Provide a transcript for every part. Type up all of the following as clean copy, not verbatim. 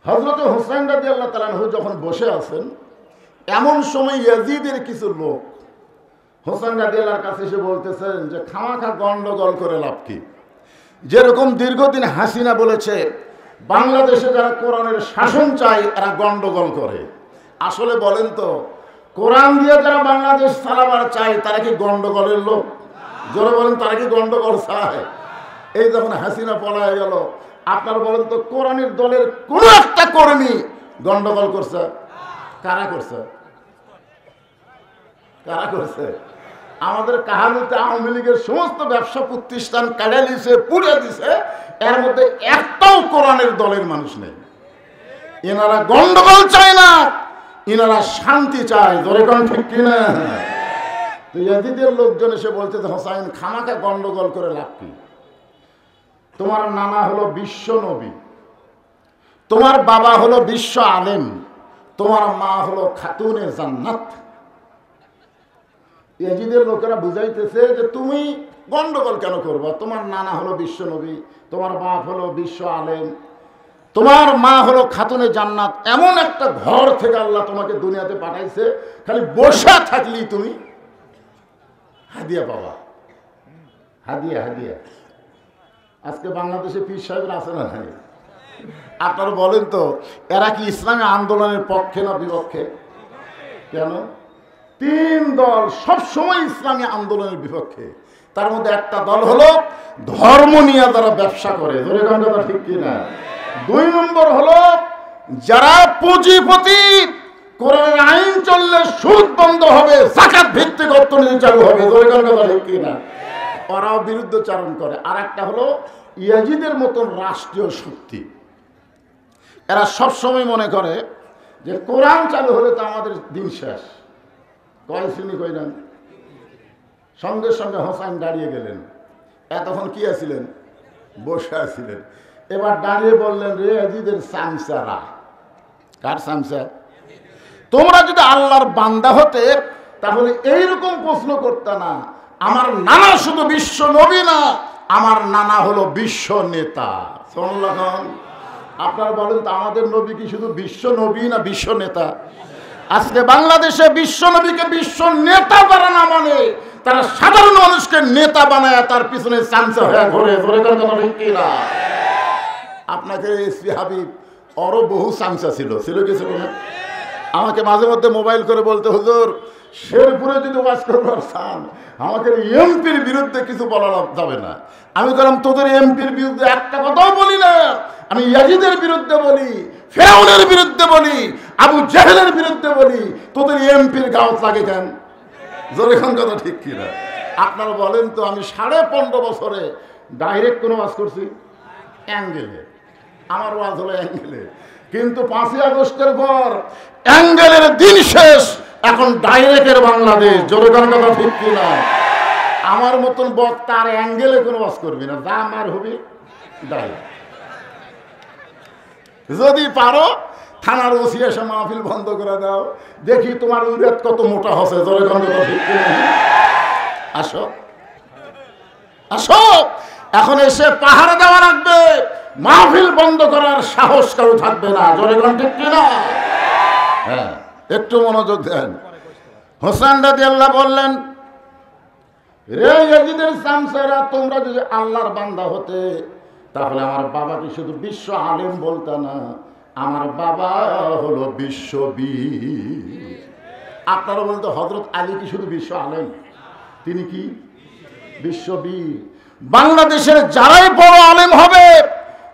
হযরত হুসাইন রাদিয়াল্লাহু তাআলা আনহু যখন বসে আছেন, এমন সময় ইয়াজিদের কিছু লোক হুসাইন রাদিয়াল্লাহর কাছে এসে বলতেছেন যে খামাখা গন্ডগোল করে লাভ কি? যেরকম দীর্ঘদিন হাসিনা বলেছে বাংলাদেশে যারা কোরআনের শাসন চায় এরা গন্ডগোল করে। আসলে বলেন তো, কোরআন দিয়ে যারা বাংলাদেশ চালাবার চায় তারা কি গন্ডগোলের লোক? জোরে বলেন, তারা কি গন্ডগোল চায়? এই যখন হাসিনা পলায় গেল, আপনার বলেন তো কোরআনের দলের কোন একটা কর্মী গন্ডগোল করছে? কারা করছে? কারা করছে? আমাদের কাহালুতে আওয়ামী লীগের সমস্ত ব্যবসা প্রতিষ্ঠান কেড়ে দিছে, পুড়ে দিছে, এর মধ্যে একটাও কোরআনের দলের মানুষ নেই। এনারা গন্ডগোল চায় না, এনারা শান্তি চায়। জোরে কোন ঠিক কিনা? তো ইয়াজিদের লোকজন এসে বলছে যে হোসাইন খামাখা গন্ডগোল করে লাভ কি? তোমার নানা হলো বিশ্ব নবী, তোমার বাবা হলো বিশ্ব আলেম, তোমার মা হলো খাতুনে জান্নাত। ইয়াজিদের লোকেরা বুঝাইতেছে যে তুমি গন্ডগোল কেন করবা? তোমার নানা হলো বিশ্ব নবী, তোমার বাপ হলো বিশ্ব আলেম, তোমার মা হলো খাতুনে জান্নাত। এমন একটা ঘর থেকে আল্লাহ তোমাকে দুনিয়াতে পাঠাইছে, খালি বসা থাকলেই তুমি হাদিয়া পাবা। হাদিয়া হাদিয়া। আজকে বাংলাদেশে পীর সাহেবরা আছে না নাই? আপনারা বলেন তো, এরা কি ইসলামী আন্দোলনের পক্ষে না বিপক্ষে? কেন? তিন দল সবসময় ইসলামী আন্দোলনের বিপক্ষে। তার মধ্যে একটা দল হলো ধর্ম নিয়ে যারা ব্যবসা করে। ধরে কথা ঠিক কিনা? দুই নম্বর হলো যারা পুঁজিপতি, কোরআনের আইন চললে সুদ বন্ধ হবে, যাকাত ভিত্তিক অর্থনীতি চালু হবে। ধরে কথা ঠিক কিনা? ওরাও বিরুদ্ধচারণ করে। আর একটা হলো ইয়াজিদের মতন রাষ্ট্রীয় শক্তি। এরা সবসময় মনে করে যে কোরআন চালু হলে তো আমাদের দিন শেষ। কয় শ্রেণী কইলেন? সঙ্গে সঙ্গে হোসাইন দাঁড়িয়ে গেলেন। এতক্ষণ কি আছিলেন? বসে আছিলেন। এবার দাঁড়িয়ে বললেন, রে ইয়াজিদের সামসারা। কার সামসা? তোমরা যদি আল্লাহর বান্দা হতে তাহলে এইরকম প্রশ্ন করতে না, আমার নানা শুধু বিশ্ব নবী না, আমার নানা হলো বিশ্ব নেতা। শুনলাম? আপনারা বলেন তো, আমাদের নবী কি শুধু বিশ্ব নবী না বিশ্ব নেতা? আজকে বাংলাদেশে বিশ্ব নবীকে বিশ্ব নেতা যারা না মানে, তারা সাধারণ মানুষকে নেতা বানায় তার পিছনে চামচা হয়ে ঘোরে। আপনাকে এসপি হাবিব আরো বহু চামচা ছিল, ছিল কি ছিল না? আমাকে মাঝে মধ্যে মোবাইল করে বলতে, হুজুর শেরপুরে যদি ওয়াজ করবার চান আমাকে এমপির বিরুদ্ধে কিছু বলা যাবে না। আমি বললাম, তোদের এমপির বিরুদ্ধে একটা কথাও বলি না, আমি ইয়াজিদের বিরুদ্ধে বলি, ফেরাউনের বিরুদ্ধে বলি, আবু জেহেলের বিরুদ্ধে বলি, তোদের এমপির গাওয়াত লাগে কেন? জোরে কোন কথা ঠিক কিনা? আপনারা বলেন তো, আমি 15.5 বছরে ডাইরেক্ট কোনো ওয়াজ করছি? অ্যাঙ্গেলে। আমার ওয়াজ হলো অ্যাঙ্গেলে। কিন্তু 5ই আগস্টের পর অ্যাঙ্গেলের দিন শেষ, এখন ডাইরেক্টের বাংলাদেশ। জোরে কোন কথা ঠিক কিনা? আমার মতন বক্তা আর অ্যাঙ্গেলে কোনো ওয়াজ করবি না, যা আমার হবি ডাইরেক্ট। যদি পারো থানার ওসি এসে মাহফিল বন্ধ করে দাও, দেখি তোমার উরেত কত মোটা হচ্ছে। জোরে কোন কথা ঠিক কিনা? আসো আসো, এখন এসে পাহারা দেওয়া রাখবে, মাহফিল বন্ধ করার সাহস কারো থাকবে না। জোরে কোন ঠিক কিনা? হ্যাঁ, একটু মনোযোগ দেন। হোসেন রাদিয়াল্লাহু বললেন, রে ইয়াজিদের চামচারা, তোমরা যদি আল্লাহর বান্দা হতে তাহলে আমার বাবাকে শুধু বিশ্ব আলেম বলতে না, আমার বাবা হলো বিশ্ববীর। আপনারা বলতে হযরত আলী কি শুধু বিশ্ব আলেম? তিনি কি বিশ্ববীর? বাংলাদেশের যারাই বড় আলেম হবে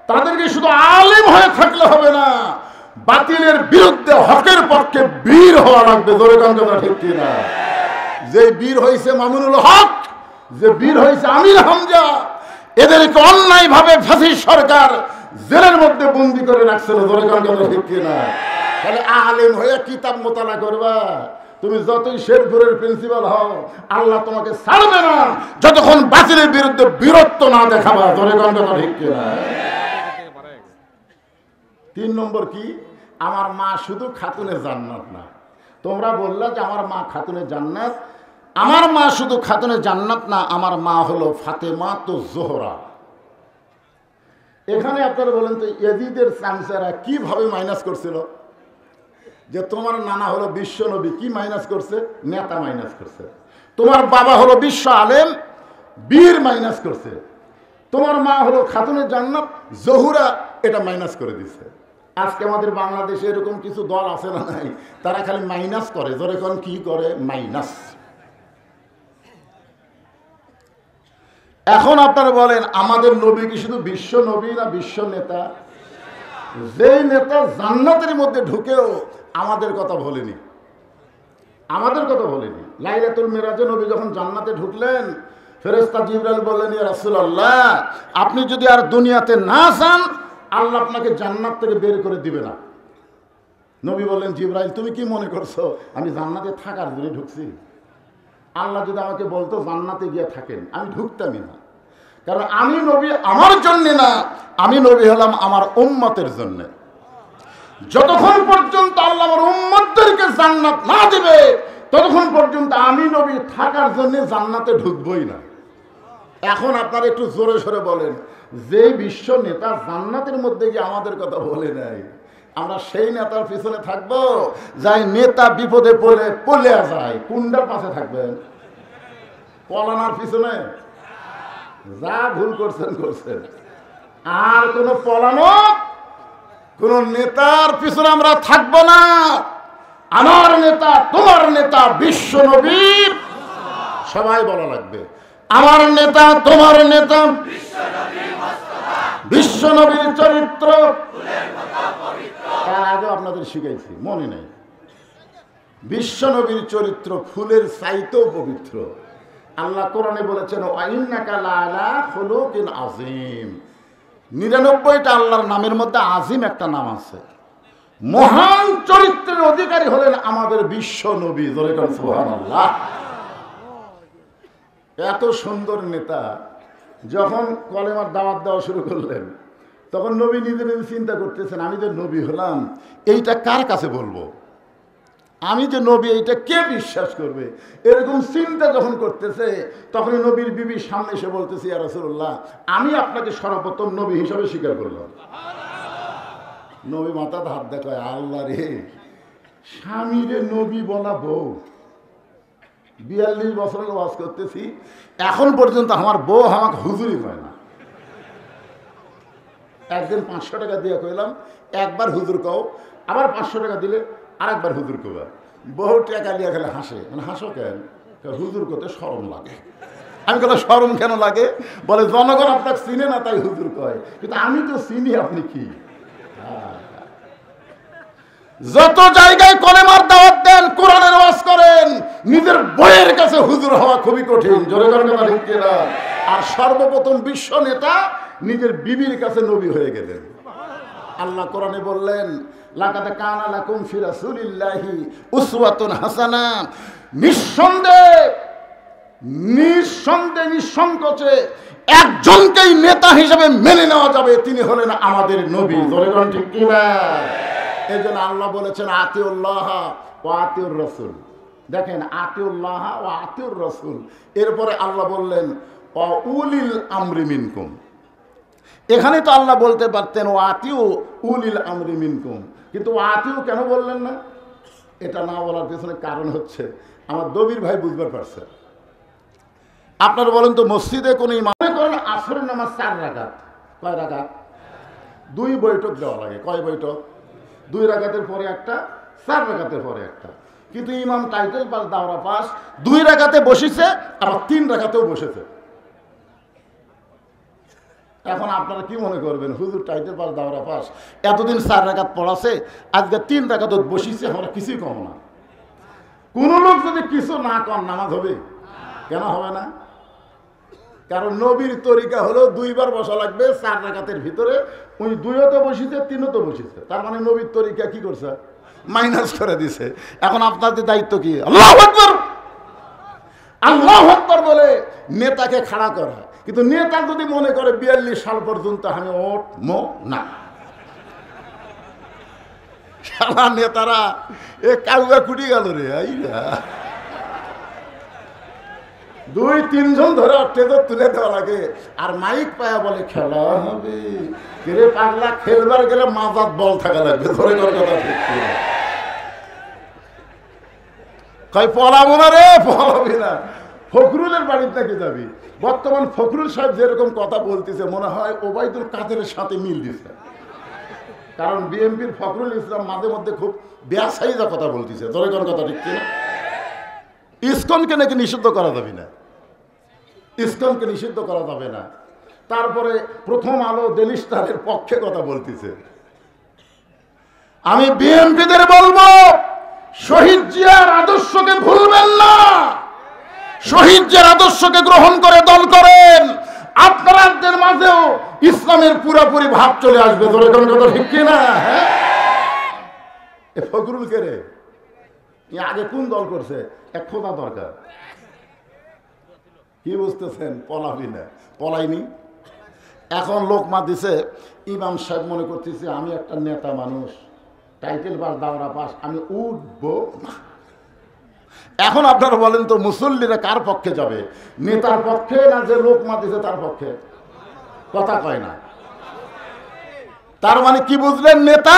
তাদেরকে শুধু আলেম হয়ে থাকলে হবে না, বাতিলের বিরুদ্ধে হকের পক্ষে বীর হওয়া লাগবে। জোরে কথা ঠিক কিনা? যে বীর হয়েছে মামুনুল হক, যে বীর হয়েছে আমির হামজা, এদেরকে অন্যায় ভাবে ফ্যাসিস্ট সরকার জেলের মধ্যে বন্দি করে রাখছিল। জোরে কথা ঠিক কিনা? তাহলে আলেম হয়ে কিতাব মোতালা করবা? তুমি যতই শেরপুরের প্রিন্সিপাল হও, আল্লাহ তোমাকে ছাড়বে না যতক্ষণ বাতিলের বিরুদ্ধে বীরত্ব না দেখাবা। জোরে কথা ঠিক কিনা? 3 নম্বর কি? আমার মা শুধু খাতুনে জান্নাত না। তোমরা বললা যে আমার মা খাতুনে জান্নাত। আমার মা শুধু খাতুনে জান্নাত না, আমার মা হলো ফাতেমা তো জোহরা। এখানে আপনারা বলেন তো ইয়াজিদের চামচারা কিভাবে মাইনাস করছিল? যে তোমার নানা হলো বিশ্ব নবী, কি মাইনাস করছে? নেতা মাইনাস করছে। তোমার বাবা হলো বিশ্ব আলেম, বীর মাইনাস করছে। তোমার মা হলো খাতুনে জান্নাত, জহুরা, এটা মাইনাস করে দিছে। আজকে আমাদের বাংলাদেশে এরকম কিছু দল আছে না নাই, তারা খালি মাইনাস করে। যখন কি করে? মাইনাস। এখন আপনারা বলেন আমাদের নবী কি শুধু বিশ্ব নবী না বিশ্ব নেতা? যেই নেতা জান্নাতের মধ্যে ঢুকেও আমাদের কথা বলেনি, আমাদের কথা বলেনি। লাইলাতুল মিরাজে নবী যখন জান্নাতে ঢুকলেন, ফেরেশতা জিবরাইল বললেন, ইয়া রাসূলুল্লাহ, আপনি যদি আর দুনিয়াতে না যান, আল্লাহ আপনাকে জান্নাত থেকে বের করে দিবে না। নবী বললেন, জিবরাইল তুমি কি মনে করছো আমি জান্নাতে থাকার জন্য ঢুকছি? আল্লাহ যদি আমাকে বলতো জান্নাতে গিয়ে থাকেন, আমি ঢুকতামই না। কারণ আমি নবী আমার জন্য না, আমি নবী হলাম আমার উম্মতের জন্য। যতক্ষণ পর্যন্ত আল্লাহ আমার উম্মতদেরকে জান্নাত না দিবে, ততক্ষণ পর্যন্ত আমি নবী থাকার জন্য জান্নাতে ঢুকবই না। এখন আপনারা একটু জোরে সরে বলেন, যে বিশ্ব নেতা জান্নাতের মধ্যে গিয়ে আমাদের কথা বলে নাই, আমরা সেই নেতার পিছনে থাকবো যাই নেতা বিপদে পড়ে পড়ে যায়? কোনটার পাশে থাকবেন? পলানার পিছনে? যা ভুল করছেন করছেন। আর কোন পলানো, কোন নেতার পিছনে আমরা থাকবো না। আমার নেতা, তোমার নেতা বিশ্ব নবীর, সবাই বলা লাগবে, আমার নেতা, তোমার নেতা বিশ্ব নবীর চরিত্র। তার আগে আপনাদের শিখাইছি, মনে নেই? বিশ্ব নবীর চরিত্র ফুলের চাইতেও পবিত্র। আল্লাহ কোরআনে বলেছেন, ওয়াইন্নাকা লাআলা খুলুকিন আযীম। ৯৯টা আল্লাহর নামের মধ্যে আজিম একটা নাম আছে। মহান চরিত্রের অধিকারী হলেন আমাদের বিশ্ব নবী। জোরে বলেন সুবহানাল্লাহ। এত সুন্দর নেতা যখন কলেমার দাওয়াত দেওয়া শুরু করলেন, তখন নবী নিজে নিজে চিন্তা করতেছেন, আমি যে নবী হলাম এইটা কার কাছে বলবো? আমি যে নবী এইটা কে বিশ্বাস করবে? এরকম চিন্তা যখন করতেছে, তখন নবীর বিবির সামনে এসে বলতেছে, ইয়া রাসূলুল্লাহ, আমি আপনাকে সর্বপ্রথম নবী হিসাবে স্বীকার করলাম। নবী মাথাতে হাত দেখায়, আল্লাহ রে, স্বামীরে নবী বলা বউ। ৪২ বছরের ওয়াজ করতেছি, এখন পর্যন্ত আমার বউ আমাকে হুজুরই হয় না। একদিন ৫০০ টাকা দিয়ে কইলাম, একবার হুজুর কও, আবার ৫০০ টাকা দিলে আরেকবার হুজুর কবা। বহু টাকা লিয়া গেলে হাসে, মানে হাসো কেন? হুজুর করতে শরম লাগে। আমি বললাম, শরম কেন লাগে? বলে, জনগণ আপনাকে চিনে না তাই হুজুর কয়, কিন্তু আমি তো চিনি, আপনি কি? যত জায়গায় কলেমার দাওয়াত দেন, কোরআনের ওয়াজ করেন, নিজের বইয়ের কাছে হুজুর হওয়া খুবই কঠিন। জোরে করে কথা ঠিক কিনা? আর সর্বপ্রথম বিশ্ব নেতা নিজের বিবির কাছে নবী হয়ে গেলেন। আল্লাহ কোরআনে বললেন, লাকাদ কানা লাকুম ফি রাসূলিল্লাহি উসওয়াতুন হাসানা। নিঃসন্দেহে নিঃসংকোচে একজনকেই নেতা হিসেবে মেনে নেওয়া যাবে, তিনি হলেন আমাদের নবী। জোরে বলেন ঠিক কিনা? এই জন্য আল্লাহ বলেছেন, আতিউল্লাহ ওয়া আতিউর রাসূল। দেখেন, আতিউল্লাহ ওয়া আতিউর রাসূল, এরপরে আল্লাহ বললেন ওয়া উলিল আমরি মিনকুম। এখানে তো আল্লাহ বলতে পারতেন ও আতিউ উলিল আমরি মিনকুম, কিন্তু ও আতিউ কেন বললেন না? এটা না বলার পেছনে কারণ হচ্ছে, আমার দবির ভাই বুঝবার পারছে। আপনারা বলেন তো, মসজিদে কোনো ইমাম করেন আসরের নামাজ ৪ রাকাত, কয় রাকাত? 2 বৈঠক দেওয়া লাগে। কয় বৈঠক? 2 রাকাতের পরে একটা, 4 রাকাতের পরে একটা। কিন্তু ইমাম টাইটেল পাস, দাওরা পাস, 2 রাকাতে বসেছে, আবার 3 রাকাতেও বসেছে। এখন আপনারা কি মনে করবেন, হুজুর টাইটেল পাস, দাওরা পাস, এতদিন 4 রাকাত পড়াছে, আজকে 3 রাকাত বসিছে, আমরা কিছুই কম না। কোন লোক যদি কিছু না কর, নামাজ হবে? কেন হবে না? কারণ নবীর তরিকা হলো 2 বার বসা লাগবে 4 রাকাতের ভিতরে। উনি 2ও তো বসিছে, 3ও তো বসিছে, তার মানে নবীর তরিকা কি করছে? মাইনাস করে দিছে। এখন আপনাদের দায়িত্ব কি? আল্লাহু আকবার, আল্লাহু আকবার বলে নেতাকে খাড়া করা। কিন্তু নেতা যদি মনে করে 42 সাল পর্যন্ত আমি ওঠবো না, সারা নেতারা এ কাউয়া কুটি গেল রে। 2-3 জন ধরে স্টেজে তুলে দেওয়া লাগে, আর মাইক পায়া বলে খেলা হবে। কিরে পাগলা, খেলবার গেলে মাজাত বল থাকা লাগবে, ধরে কথা ঠিক কই পলাবো না রে, পলাবি না। ফখরুলের বাড়িতে নাকি যাবি? বর্তমান ফখরুল সাহেব যেরকম কথা বলতেছে মনে হয় ওবায়দুল কাদেরের সাথে মিল দিচ্ছে, কারণ বিএনপির ফখরুল ইসলাম মাঝে মধ্যে খুব বেয়াসাইজা কথা বলতেছে, ধরে কোন কথা ঠিক কিনা? ইসকনকে নাকি নিষিদ্ধ করা যাবে না, ইসকনকে নিষিদ্ধ করা যাবে না। তারপরে প্রথম আলো ডেলি স্টারের পক্ষে কথা বলতেছে। আমি বিএনপিদের বলবো, শহীদ জিয়ার আদর্শকে ভুলবেন না, শহীদ জিয়ার আদর্শকে গ্রহণ করে দল করেন, আপনাদের মাঝেও ইসলামের পুরোপুরি ভাব চলে আসবে, ধরে কোন কথা ঠিক কিনা? হ্যাঁ, এ ফখরুল কে রে? আগে কোন দল করছে? এক খোদা দরকার। কি বুঝতেছেন? পলাবি না, পলাইনি। এখন লোকমা দিছে, ইমাম সাহেব মনে করতেছে আমি একটা নেতা মানুষ, টাইটেল পাস দাওরা পাস, আমি উঠবো। এখন আপনারা বলেন তো, মুসল্লিরা কার পক্ষে যাবে? নেতার পক্ষে না যে লোকমা দিছে তার পক্ষে? কথা কয় না। তার মানে কি বুঝলেন? নেতা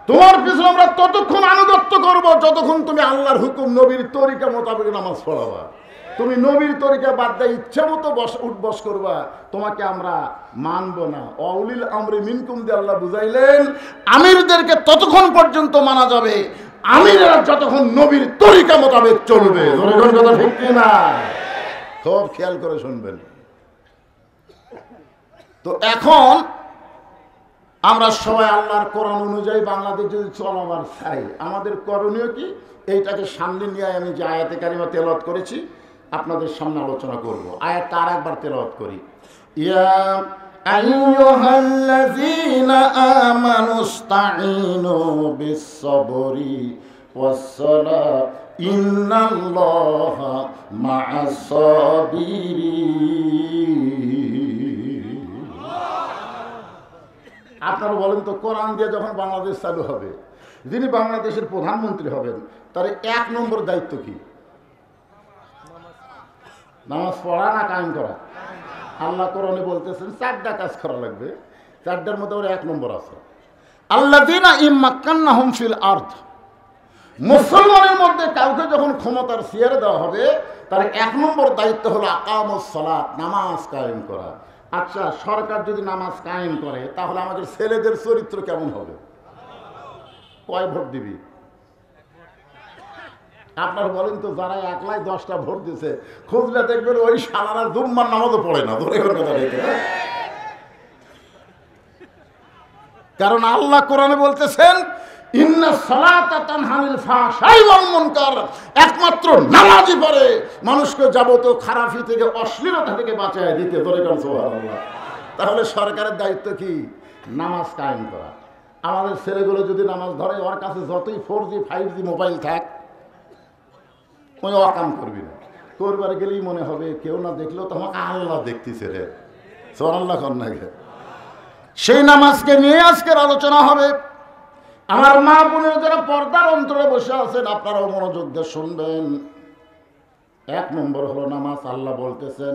তোমার পিছনে আমরা ততক্ষণ আনুগত্য করব যতক্ষণ তুমি আল্লাহর হুকুম নবীর তরিকা মোতাবেক নামাজ পড়াবা। তুমি নবীর তরিকা বাদ দিয়ে ইচ্ছা মতো উঠবস করবা, তোমাকে আমরা মানব না। অউলিল আমরি মিনকুম দিয়ে আল্লাহ বুঝাইলেন, আমিরদেরকে ততক্ষণ পর্যন্ত মানা যাবে আমিরেরা যতক্ষণ নবীর তরিকা মোতাবেক চলবে। কথা ঠিক কিনা? খুব খেয়াল করে শুনবেন। তো এখন আমরা সবাই আল্লাহর কোরআন অনুযায়ী বাংলাদেশ যদি চলাবার চাই, আমাদের করণীয় কি? এইটাকে সামনে নিয়ে আমি যে আয়াতে কারিমা তেলাওয়াত করেছি আপনাদের সামনে আলোচনা করব। আয়াতটা আর একবার তেলাওয়াত করি। ইয়া আইয়ুহাল্লাযীনা আমানুস্তাঈনু বিস-সাবরি ওয়াস-সালাহ ইন্নাল্লাহা মা'আস-সাবিরিন। আপনারা বলেন তো, কোরআন দিয়ে যখন বাংলাদেশ চালু হবে, যিনি বাংলাদেশের প্রধানমন্ত্রী হবেন তার 1 নম্বর দায়িত্ব কি? নামাজ পড়া না কায়েম করা? আল্লাহ কোরআনে বলতেছেন 4টা কাজ করা লাগবে, 4টার মধ্যে ওর 1 নম্বর আছে। আল্লাযীনা ইম্মাক্কান্নাহুম ফিল আরদ। মুসলমানের মধ্যে কাউকে যখন ক্ষমতার চেয়ারে দেওয়া হবে তার 1 নম্বর দায়িত্ব হলো আকামুস সালাত, নামাজ কায়েম করা। আচ্ছা, সরকার যদি নামাজ কায়েম করে তাহলে আমাদের ছেলেদের চরিত্র কেমন হবে? কয় ভোট দিবি? আপনার বলেন তো, যারা একলাই 10টা ভোট দিছে খুঁজলে দেখবেন ওই শালারা জুম্মার নামাজও পড়ে না। ধরে কথা দেখে, কারণ আল্লাহ কোরআনে বলতেছেন ইন্নাস সালাতা তানহানিল ফাহশাই ওয়াল মুনকার, একমাত্র নামাজই পারে মানুষকে যাবতীয় খারাপি থেকে, অশ্লীলতা থেকে বাঁচায় দিতে। ধরে কোন সুবহানাল্লাহ। তাহলে সরকারের দায়িত্ব কি? নামাজ কায়েম করা। আমাদের ছেলেগুলো যদি নামাজ ধরে, ওর কাছে যতই 4G 5G মোবাইল থাক, ওই অকাম করবি না। করবার গেলেই মনে হবে কেউ না দেখলেও তোমাকে আল্লাহ দেখতেছে রে। সুবহানাল্লাহ কর না গে। সেই নামাজকে নিয়ে আজকের আলোচনা হবে। আমার মা বোনের যারা পর্দার অন্তরে বসে আছেন, আপনারাও মনোযোগ দিয়ে শুনবেন। 1 নম্বর হলো নামাজ। আল্লাহ বলতেছেন,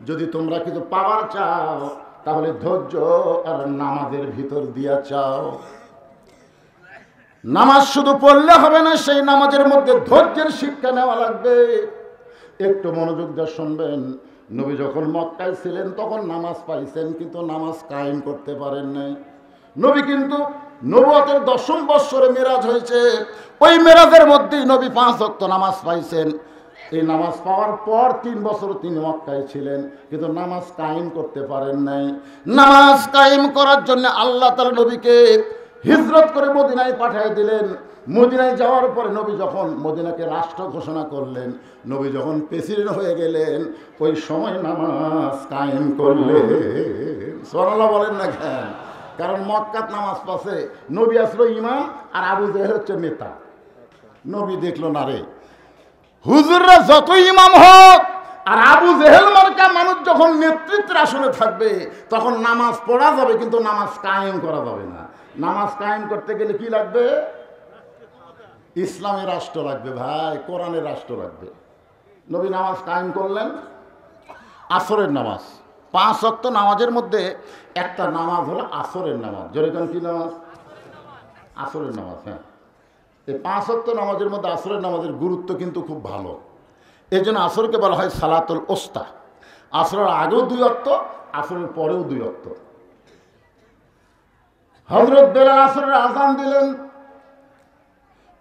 যদি তোমরা কিছু পাওয়ার চাও তাহলে ধৈর্য আর নামাজের ভিতর দিয়া চাও। নামাজ শুধু পড়লে হবে না, সেই নামাজের মধ্যে ধৈর্যের শিক্ষা নেওয়া লাগবে। একটু মনোযোগ দিয়ে শুনবেন। নবী যখন মক্কায় ছিলেন তখন নামাজ পাইছেন, কিন্তু নামাজ কায়েম করতে পারেন নাই। নবী কিন্তু নবুয়তের 10ম বৎসরে মেরাজ হয়েছে, ওই মেরাজের মধ্যেই নবী 5 ওয়াক্ত নামাজ পাইছেন। এই নামাজ পাওয়ার পর 3 বছর তিনি মক্কায় ছিলেন, কিন্তু নামাজ কায়েম করতে পারেন নাই। নামাজ কায়েম করার জন্য আল্লাহ তাআলা নবীকে হিজরত করে মদিনায় পাঠিয়ে দিলেন। মদিনায় যাওয়ার পরে নবী যখন মদিনাকে রাষ্ট্র ঘোষণা করলেন, নবী যখন প্রেসিডেন্ট হয়ে গেলেন, ওই সময় নামাজ কায়েম করলেন। সুবহানাল্লাহ বলেন না কেন? কারণ মক্কাত নামাজ পাশে নবী আসলো ইমাম, আর আবু জেহেল হচ্ছে নেতা। নবী দেখলো না রে, হুজুররা যতই ইমাম হোক আর আবু জেহেল মার্কা মানুষ যখন নেতৃত্বের আসনে থাকবে তখন নামাজ পড়া যাবে, কিন্তু নামাজ কায়েম করা যাবে না। নামাজ কায়েম করতে গেলে কি লাগবে? ইসলামের রাষ্ট্র লাগবে ভাই, কোরআনের রাষ্ট্র লাগবে। নবী নামাজ কায়েম করলেন, আসরের নামাজ। 5 ওয়াক্ত নামাজের মধ্যে একটা নামাজ হলো আসরের নামাজ। যেরকম কি নামাজ? আসরের নামাজ। হ্যাঁ, এই 5 ওয়াক্ত নামাজের মধ্যে আসরের নামাজের গুরুত্ব কিন্তু খুব ভালো। এই জন্য আসরকে বলা হয় সালাতুল ওস্তা। আসরের আগেও 2 ওয়াক্ত, আসরের পরেও 2 ওয়াক্ত। হযরত বেলাল আসরের আযান দিলেন।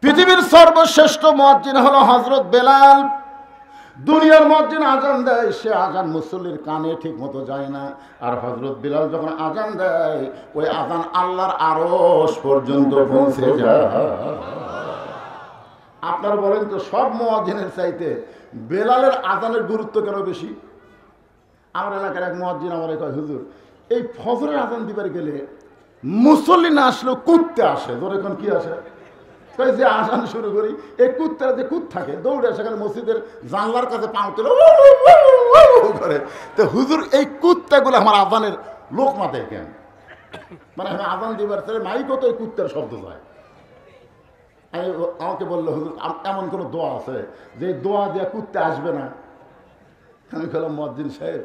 পৃথিবীর সর্বশ্রেষ্ঠ মুয়াজ্জিন হলো হযরত বেলাল। দুনিয়ার মুয়াজ্জিন আযান দেয়, সে আযান মুসল্লির কানে ঠিক মতো যায় না। আর হযরত বেলাল যখন আযান দেয়, ওই আযান আল্লাহর আরশ পর্যন্ত পৌঁছে যায়। আপনারা বলেন তো, সব মুয়াজ্জিনের চাইতে বেলালের আযানের গুরুত্ব কেন বেশি? আমার এলাকার এক মুয়াজ্জিন আমারে কয়, হুজুর এই ফজরের আযান দিবার গেলে মুসল্লি না আসলেও কুত্তে আসে। ধর এখন কি আসে? যে আসান শুরু করি, এই কুত্তারা যে কুত থাকে দৌড়ে সেখানে মসজিদের জানলার কাছে পাও তুলে করে। তো হুজুর এই কুত্তাগুলো আমার আজানের লোকমা দেয় কেন? মানে আমি আজান দিবার ছেলে মাইকও তো এই কুত্তার শব্দ যায়। আমি আমাকে বললো, হুজুর এমন কোনো দোয়া আছে যে দোয়া দেওয়া কুত্তে আসবে না? আমি বললাম, মুয়াজ্জিন সাহেব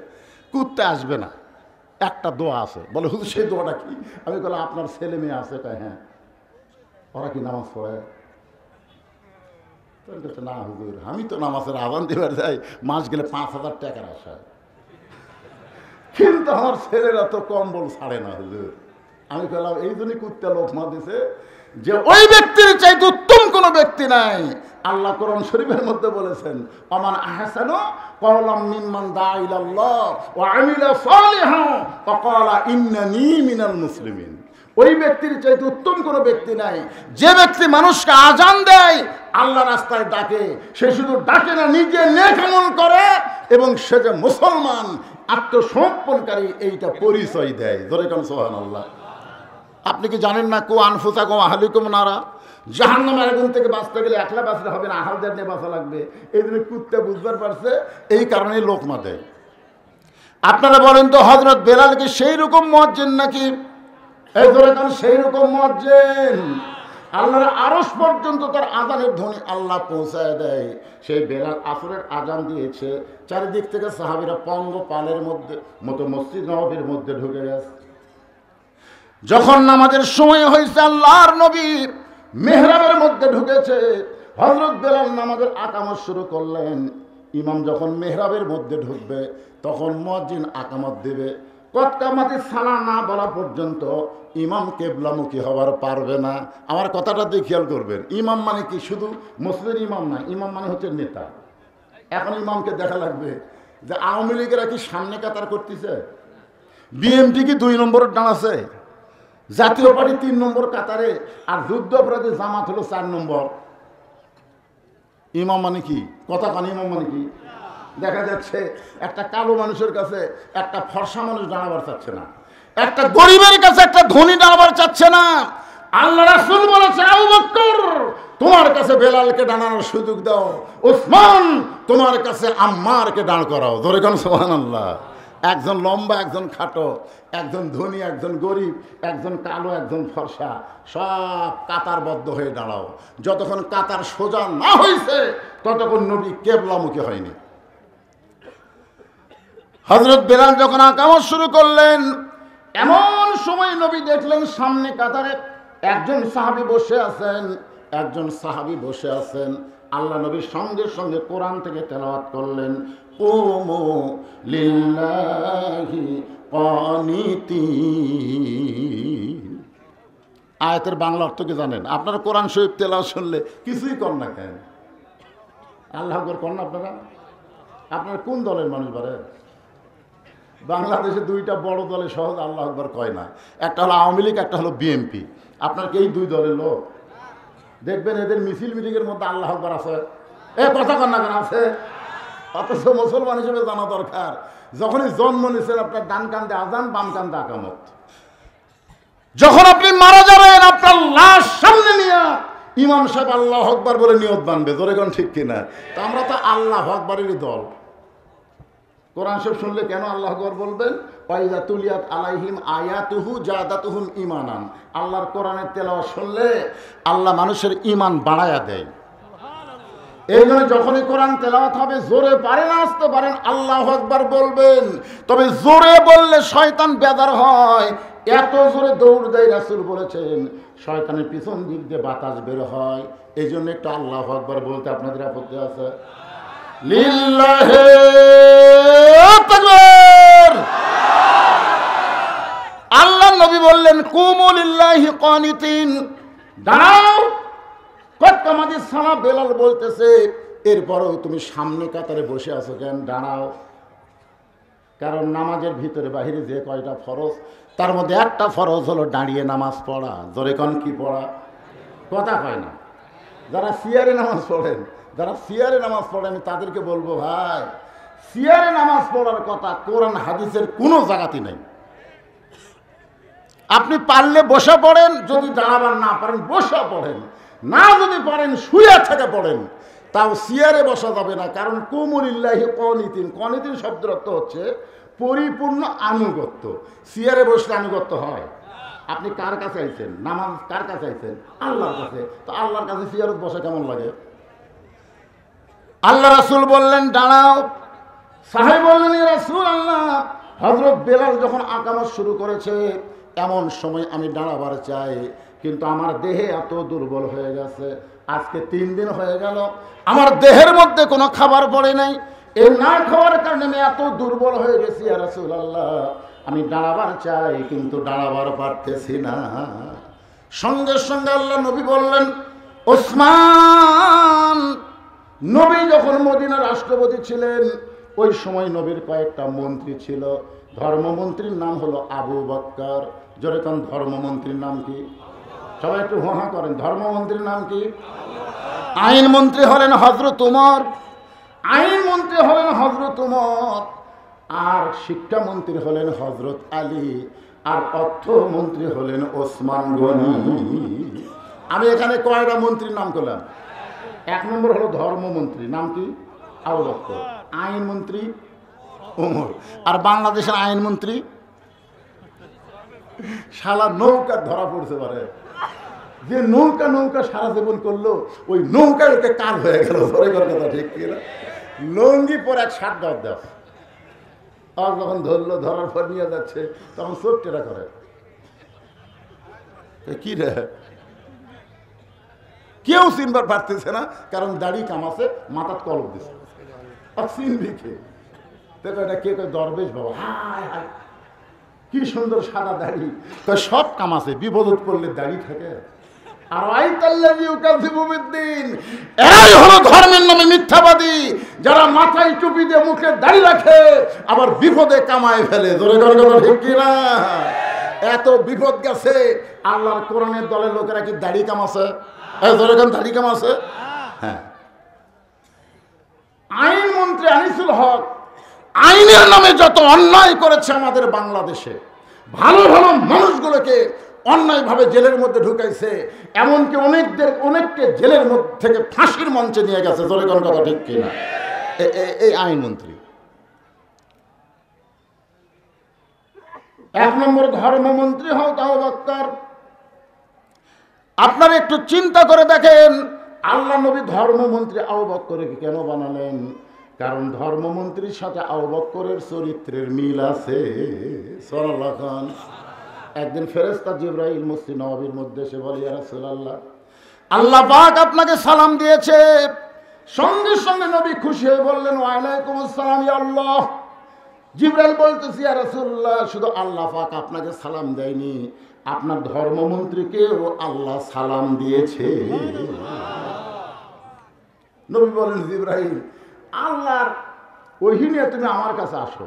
কুত্তে আসবে না, একটা দোয়া আছে। বলে, হুজুর সেই দোয়াটা কি? আমি বললাম, আপনার ছেলে মেয়ে আছে? তাই হ্যাঁ। ওরা কি নামাজ পড়ে? না হুজুর, আমি তো নামাজের আযান দিবার যাই, মাস গেলে 5,000 টাকার আশায়, কিন্তু আমার ছেলেরা তো কম্বল ছাড়ে না হুজুর। আমি বললাম, এই জন্যই কুত্তা লোকমা দিছে যে ওই ব্যক্তির চাইতে উত্তম কোনো ব্যক্তি নাই। আল্লাহ কোরআন শরীফের মধ্যে বলেছেন, আমান আহসানু কওলাম মিম্মান দা ইলাল্লাহ ওয়া আমিলা সালিহান ওয়া ক্বালা ইন্নানী মিনাল মুসলিমিন। ওই ব্যক্তির চাইতে উত্তম কোনো ব্যক্তি নাই যে ব্যক্তি মানুষকে আজান দেয়, আল্লাহ রাস্তায় ডাকে। সে শুধু ডাকে না, নিজে নেক আমল করে এবং সে যে মুসলমান আত্মসমর্পণকারী এইটা পরিচয় দেয়। ধরে কেন সুবহানাল্লাহ। আপনি কি জানেন না, কো আনফুসাকুম আহলিকুম নারা, জাহান্নামের আগুন থেকে বাঁচতে গেলে একলা বাঁচলে হবে না, আহালদের নিয়ে বাঁচা লাগবে। এই জন্য কুত্তে বুঝবার পারছে, এই কারণেই লোকমা দেয়। আপনারা বলেন তো, হযরত বেলাল কি সেই রকম মুয়াজ্জিন নাকি? এই ধরে কারণ সেই রকম মুয়াজ্জিন, আল্লাহর আরশ পর্যন্ত তার আযানের ধ্বনি আল্লাহ পৌঁছায় দেয়। সেই বেলাল আসরের আযান দিয়েছে, চারিদিক থেকে সাহাবীরা পঙ্গপালের মতো মসজিদ নববীর মধ্যে ঢুকে গেছে। যখন নামাজের সময় হয়েছে, আল্লাহর নবী মেহরাবের মধ্যে ঢুকেছে। হযরত বেলাল নামাজের আকামত শুরু করলেন। ইমাম যখন মেহরাবের মধ্যে ঢুকবে, তখন মুয়াজ্জিন আকামত দেবে। কতকামাতি সালাম না বলা পর্যন্ত ইমাম কেবলামুখী হওয়ার পারবে না। আমার কথাটা দিয়ে খেয়াল করবেন, ইমাম মানে কি শুধু মসজিদের ইমাম না, ইমাম মানে হচ্ছে নেতা। এখন ইমামকে দেখা লাগবে যে আওয়ামী লীগেরা কি সামনে কাতার করতেছে, বিএনপি কি 2 নম্বরের দাঁড়াচ্ছে, জাতীয় পার্টি 3 নম্বর কাতারে, আর যুদ্ধ অপরাধী জামাত হলো 4 নম্বর। ইমাম মানে কি? কথা কান, ইমাম মানে কি? দেখা যাচ্ছে একটা কালো মানুষের কাছে একটা ফর্সা মানুষ দাঁড়াবার চাচ্ছে না, একটা গরিবের কাছে একটা ধনী দাঁড়াবার চাচ্ছে না। আল্লাহ রাসূল বলেছে, আবু বকর তোমার কাছে বেলালকে দাঁড়ানোর সুযোগ দাও, ওসমান তোমার কাছে আম্মারকে দাঁড় করাও। ধরে কেন সুবহানাল্লাহ। একজন লম্বা, একজন খাটো, একজন ধনী, একজন গরিব, একজন কালো, একজন ফর্সা, সব কাতারবদ্ধ হয়ে দাঁড়াও। যতক্ষণ কাতার সোজা না হয়েছে ততক্ষণ নবী কেবলামুখী হয়নি। হযরত বেলাল যখন আকামত শুরু করলেন, এমন সময় নবী দেখলেন সামনে কাতারে একজন সাহাবী বসে আছেন, একজন সাহাবী বসে আছেন। আল্লাহ নবীর সঙ্গে সঙ্গে কোরআন থেকে তেলাওয়াত করলেন, কুমু লিল্লাহি কানিতিন। আয়াতের বাংলা অর্থ কি জানেন? আপনারা কোরআন শরীফ তেলাওয়াত শুনলে কিছুই কর না কেন? আল্লাহু আকবার কর না আপনারা? আপনারা কোন দলের মানুষ বলেন? বাংলাদেশে 2টা বড় দলে সহজ আল্লাহু আকবার কয় না, একটা হলো আওয়ামী লীগ, একটা হলো বিএনপি। আপনার কি এই 2 দলের লোক? দেখবেন এদের মিছিল মিটিংয়ের মধ্যে আল্লাহু আকবার আছে, কথা কর না কেন আছে? অথচ মুসলমান হিসেবে জানা দরকার, যখনই জন্ম নিয়েছেন আপনার ডান কান্দে আজান, বাম কান্দে আকামত। যখন আপনি মারা যাবেন, আপনার লাশ সামনে নিয়ে ইমাম সাহেব আল্লাহু আকবার বলে নিয়ত বানবে। জোরে কোন ঠিক কিনা? তা আমরা তো আল্লাহু আকবারেরই দল। কোরআন শরীফ শুনলে কেন আল্লাহু আকবার বলবেন? ওয়াইজা তুলিয়াত আলাইহিম আয়াতুহু জাদাতুহুম ঈমানান। আল্লাহর কোরআনের তেলাওয়াত শুনলে আল্লাহ মানুষের ঈমান বাড়ায়া দেয়। এই জন্য যখনই কোরআন তেলাওয়াত হবে জোরে পারেন আসতে পারেন আল্লাহু আকবার বলবেন, তবে জোরে বললে শয়তান বেদার হয়। এত জোরে দৌড় দেয়, রাসূল বলেছেন শয়তানের পিছন দিক দিয়ে বাতাস বের হয়। এই জন্য একটু আল্লাহু আকবার বলতে আপনাদের আপত্তি আছে? লিল্লাহি তাকবীর। আল্লাহ নবী বললেন কুমু লিল্লাহি কানিতিন, দাঁড়াও। কত আমাদের সালা বেলাল বলতেছে এরপরও তুমি সামনে কাতারে বসে আছো কেন? দাঁড়াও। কারণ নামাজের ভিতরে বাহিরে যে কয়টা ফরজ তার মধ্যে একটা ফরজ হলো দাঁড়িয়ে নামাজ পড়া। জোরে কোন কি পড়া? কথা হয় না। যারা সিয়ারে নামাজ পড়েন, যারা সিয়ারে নামাজ পড়েন আমি তাদেরকে বলবো ভাই, সিয়ারে নামাজ পড়ার কথা কোরআন হাদিসের কোনো জায়গাতে নেই। আপনি পারলে বসে পড়েন, যদি দাঁড়াবার না পারেন বসে পড়েন, না যদি পারেন শুয়ে থেকে পড়েন, তাও সিয়ারে বসা যাবে না। কারণ কুমুলিল্লাহি কনিতিন, কনিতিন শব্দের অর্থ হচ্ছে পরিপূর্ণ আনুগত্য। সিয়ারে বসলে আনুগত্য হয়? আপনি কার কাছে আইছেন? নামাজ কার কাছে আইছেন? আল্লাহর কাছে। তো আল্লাহর কাছে সিয়ারে বসা কেমন লাগে? আল্লাহ রাসূল বললেন দাঁড়াও। সাহেব বললেন ইয়া রাসূলুল্লাহ, হযরত বেলাল যখন আকামত শুরু করেছে এমন সময় আমি দাঁড়াবার চাই, কিন্তু আমার দেহে এত দুর্বল হয়ে গেছে, আজকে 3 দিন হয়ে গেল আমার দেহের মধ্যে কোনো খাবার পড়ে নাই। এই না খাওয়ার কারণে আমি এত দুর্বল হয়ে গেছি ইয়া রাসূলুল্লাহ, আমি দাঁড়াবার চাই কিন্তু দাঁড়াবার পারতেছি না। সঙ্গে সঙ্গে আল্লাহ নবী বললেন ওসমান। নবী যখন মদিনার রাষ্ট্রপতি ছিলেন ওই সময় নবীর কয়েকটা মন্ত্রী ছিল। ধর্মমন্ত্রীর নাম হলো আবু বকর। জোরে কোন ধর্মমন্ত্রীর নাম কি? সবাই একটু হোহা করেন। ধর্মমন্ত্রীর নাম কি? আইনমন্ত্রী হলেন হযরত উমর, আইনমন্ত্রী হলেন হযরত উমর, আর শিক্ষামন্ত্রী হলেন হযরত আলী, আর অর্থমন্ত্রী হলেন ওসমান গনি। আমি এখানে কয়টা মন্ত্রীর নাম করলাম? 1 নম্বর হলো ধর্মমন্ত্রী, নাম কি? আবু বকর। আইনমন্ত্রী ওমর। আর বাংলাদেশের আইনমন্ত্রী শালা নৌকা ধরা পড়তে পারে, যে নৌকা নৌকা সারা জীবন করলো ওই নৌকার ওকে কাল হয়ে গেল। ধরে করার কথা ঠিক কিনা? লঙ্গি পরে এক শার্ট দাও দাও, আর যখন ধরলো, ধরার পর নিয়ে যাচ্ছে তখন চোখ টেরা করে, কি রে কেউ চিনবার পারতেছে না, কারণ দাড়ি কামাছে, মাথার কলম দিছে, আর চিনবি কে? দেখো এটা কে? দরবেশ বাবা। হায় হায় কি সুন্দর সাদা দাড়ি। তো সব কামাছে, বিপদ পড়লে দাড়ি থাকে। আর এই হলো ধর্মের নামে মিথ্যাবাদী, যারা মাথায় টুপি দিয়ে মুখে দাড়ি রাখে আবার বিপদে কামায় ফেলে। জোরে জোরে কথা ঠিক কিনা? এত বিপদ গেছে। আল্লাহর কোরআনের দলের লোকেরা কি দাড়ি কামাছে? জোরে কোন দাড়ি কামাছে? হ্যাঁ। আইনমন্ত্রী আনিসুল হক আইনের নামে যত অন্যায় করেছে আমাদের বাংলাদেশে, ভালো ভালো মানুষগুলোকে অন্যায়ভাবে জেলের মধ্যে ঢুকাইছে, এমনকি অনেককে জেলের মধ্যে থেকে ফাঁসির মঞ্চে নিয়ে গেছে। জোরে কোন কথা ঠিক কিনা? এই আইনমন্ত্রী। 1 নম্বর ধর্মমন্ত্রী হও আবু বকর। আপনারা একটু চিন্তা করে দেখেন আল্লাহ নবী ধর্মমন্ত্রী আবু বকরকে কেন বানালেন? কারণ ধর্মমন্ত্রীর সাথে আবু বকরের চরিত্রের মিল আছে। সাল্লাল্লাহু আলাইহি। একদিন ফেরেশতা জিবরাইল মসজিদ নববীর মধ্যে এসে বলে ইয়া রাসূলুল্লাহ, আল্লাহ পাক আপনাকে সালাম দিয়েছে। সঙ্গে সঙ্গে নবী খুশি হয়ে বললেন ওয়া আলাইকুম আসসালাম ইয়া আল্লাহ। জিবরাইল বলতেছে ইয়া রাসূলুল্লাহ, শুধু আল্লাহ পাক আপনাকে সালাম দেয়নি, আপনার ধর্মমন্ত্রীকেও আল্লাহ সালাম দিয়েছে। নবী বলেন জিবরাইল, আল্লাহর ওহী নিয়ে তুমি আমার কাছে আসো,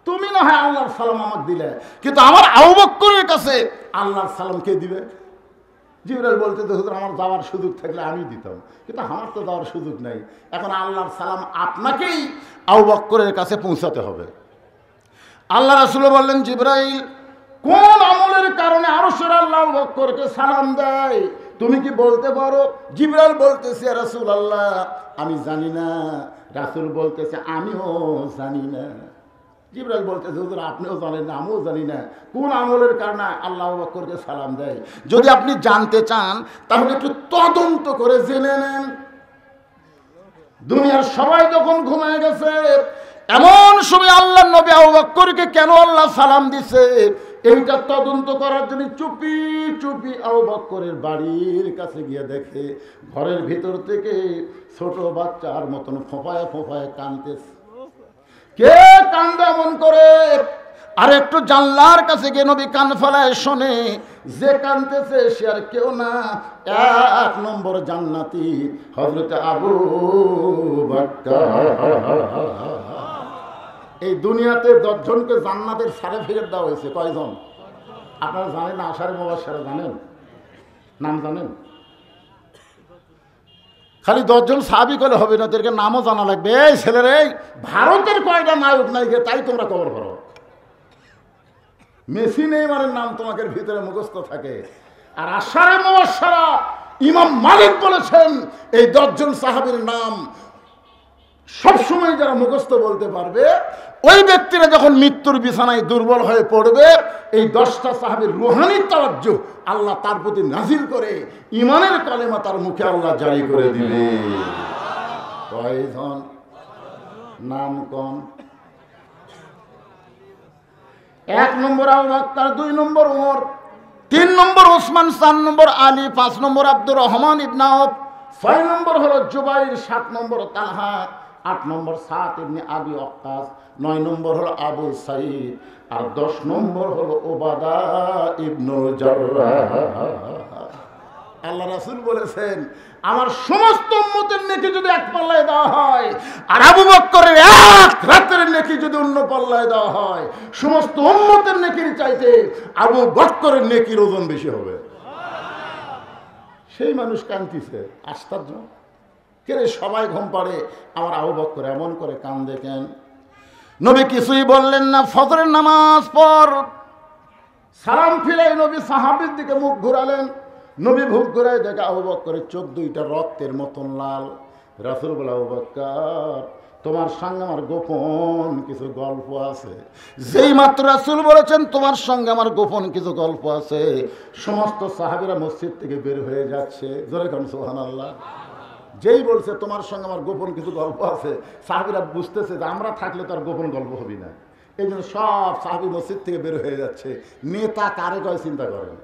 তুমি না হয় আল্লাহর সালাম আমাকে দিলে, কিন্তু আমার আবু বকরের কাছে আল্লাহর সালাম কে দিবে? জিবরাইল বলতে হুজুর আমার যাওয়ার সুযোগ থাকলে আমি দিতাম, কিন্তু আমার তো যাওয়ার সুযোগ নাই। এখন আল্লাহর সালাম আপনাকেই আবু বকরের কাছে পৌঁছাতে হবে। আল্লাহ রাসূল বললেন জিবরাইল, কোন আমলের কারণে আরশের আল্লাহ আবু বকরকে সালাম দেয় তুমি কি বলতে পারো? জিবরাইল বলতেছে ইয়া রাসূলুল্লাহ আমি জানি না। রাসূল বলতেছে আমিও জানি না। জিবরাইল বলতেছে হুজুর আপনিও জানেন না, আমিও জানি না কোন আমলের কারণে আল্লাহ আবু বকরকে সালাম দেয়। যদি আপনি জানতে চান তাহলে একটু তদন্ত করে জেনে নেন। দুনিয়ার সবাই যখন ঘুমায় গেছে, এমন সময় আল্লাহ নবী আবু বকরকে কেন আল্লাহ সালাম দিছে এইটা তদন্ত করার জন্য চুপি চুপি আবু বকরের বাড়ির কাছে গিয়ে দেখে ঘরের ভিতর থেকে ছোট বাচ্চার মতন ফোঁপায় ফোঁপায় কাঁদতেছে। কে কান্দে এমন করে? আর একটু জানলার কাছে গিয়ে নবী কান ফেলায় শোনে, যে কাঁদতেছে সে আর কেউ না, 1 নম্বর জান্নাতি হযরত আবু বকর। এই দুনিয়াতে 10 জনকে জান্নাতের সার্টিফিকেট দেওয়া হয়েছে। কয়জন আপনারা জানেন না? আশারে মুবাশশারা জানেন? নাম জানেন? খালি 10 জন সাহাবী করলে হবে না, ওদেরকে নামও জানা লাগবে। এই ছেলের, এই ভারতের কয়টা নায়ক নায়িকা তাই তোমরা কবর করো। মেসি নেইমারের নাম তোমাদের ভিতরে মুখস্থ থাকে। আর আশারে মুবাশশারা ইমাম মালিক বলেছেন এই 10 জন সাহাবীর নাম সবসময় যারা মুখস্থ বলতে পারবে, ওই ব্যক্তিরা যখন মৃত্যুর বিছানায় দুর্বল হয়ে পড়বে, এই 10টা সাহাবীর রুহানি তাওয়াজ্জু আল্লাহ তার প্রতি নাজিল করে ইমানের কালেমা তার মুখে আল্লাহ জারি করে দিবে। কয়জন? নাম কোন? 1 নম্বর আবু বকর, 2 নম্বর ওমর, 3 নম্বর ওসমান, 4 নম্বর আলী, 5 নম্বর আব্দুর রহমান ইবনে আওফ, 6 নম্বর হলো জুবাইর, 7 নম্বর তালহা, 8 নম্বর সাদ ইবনে আবি ওয়াক্কাস, 9 নম্বর হলো আবু সাঈদ, আর 10 নম্বর হলো উবাদা ইবনে জাররাহ। আল্লাহ রাসূল বলেছেন আমার সমস্ত উম্মতের নেকি যদি এক পাল্লায় দেওয়া হয়, আর আবু বকরের 1 রাতের নেকি যদি অন্য পাল্লায় দেওয়া হয়, সমস্ত উম্মতের নেকির চাইতে আবু বকরের নেকির ওজন বেশি হবে। সেই মানুষ কাঁদতেছে। আশ্চর্য! কে সবাই ঘুম পাড়ে, আমার আবু বকর এমন করে কান্দে কেন? নবী কিছুই বললেন না। ফজরের নামাজ পর সালাম ফিরাই নবী সাহাবীর দিকে মুখ ঘুরালেন। নবী মুখ ঘুরাই দেখে আবু বকরের চোখ দুইটা রক্তের মতন লাল। রাসূল বলে, আবু বকর তোমার সঙ্গে আমার গোপন কিছু গল্প আছে। যেই মাত্র রাসূল বলেছেন তোমার সঙ্গে আমার গোপন কিছু গল্প আছে, সমস্ত সাহাবীরা মসজিদ থেকে বের হয়ে যাচ্ছে। জোরে কোন সুবহানাল্লাহ। যেই বলছে তোমার সঙ্গে আমার গোপন কিছু গল্প আছে, সাহাবীরা বুঝতেছে যে আমরা থাকলে তো আর গোপন গল্প হবে না। এই জন্য সব সাহাবী মসজিদ থেকে বের হয়ে যাচ্ছে। নেতা কারে কয় চিন্তা করেন।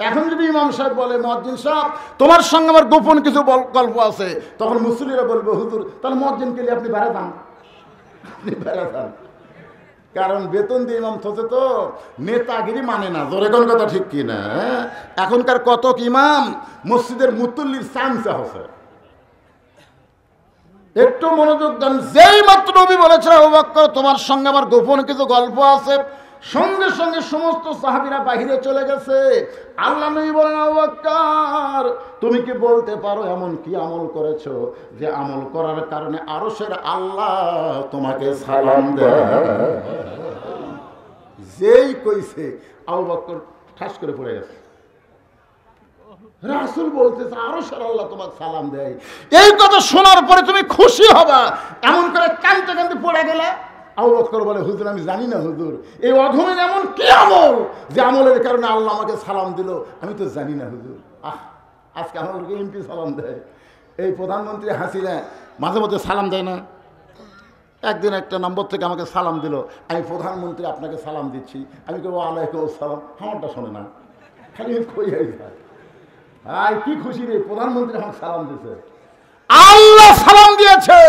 এখন যদি ইমাম সাহেব বলে, মুয়াজ্জিন সাহেব তোমার সঙ্গে আমার গোপন কিছু গল্প আছে, তখন মুসল্লিরা বলবে, হুজুর তাহলে মুয়াজ্জিনকে নিয়ে আপনি বেড়া যান, আপনি বেড়া যান। কারণ বেতন দিয়ে ইমাম থসে তো নেতাগিরি মানে না। জোরে কোন কথা ঠিক কি না? এখনকার কত ইমাম মসজিদের মুতল্লির চামচা হচ্ছে। একটু মনোযোগ দেন। যেই মাত্র নবী বলেছেন আবু বকর তোমার সঙ্গে আমার গোপন কিছু গল্প আছে, সঙ্গে সঙ্গে সমস্ত সাহাবীরা বাহিরে চলে গেছে। আল্লাহ নবী বলেন, আবু বকর তুমি কি বলতে পারো এমন কি আমল করেছো যে আমল করার কারণে আরশের আল্লাহ তোমাকে সালাম দেয়? যেই কইছে আবু বকর ঠাস করে পড়ে গেছে। রাসূল বলতেছে আরশের আল্লাহ তোমাকে সালাম দেয়। এই কথা শোনার পরে তুমি খুশি হবা, এমন করে কাঁদতে কাঁদতে পড়ে গেলে। আবু বকর বলে, হুজুর আমি জানি না হুজুর, এই অধমের এমন কি আমল যে আমলের কারণে আল্লাহ আমাকে সালাম দিল, আমি তো জানি না হুজুর। আজকে আমাদেরকে এমপি সালাম দেয়, এই প্রধানমন্ত্রী হাসিনা মাঝে মধ্যে সালাম দেয় না। একদিন একটা নম্বর থেকে আমাকে সালাম দিল, আমি প্রধানমন্ত্রী আপনাকে সালাম দিচ্ছি। আমি কেবল আলাইকুম সালাম, আমারটা শোনে না, খালি কই যায়। কি খুশি রে, প্রধানমন্ত্রী আমাকে সালাম দিয়েছে, আল্লাহ সালাম দিয়েছে।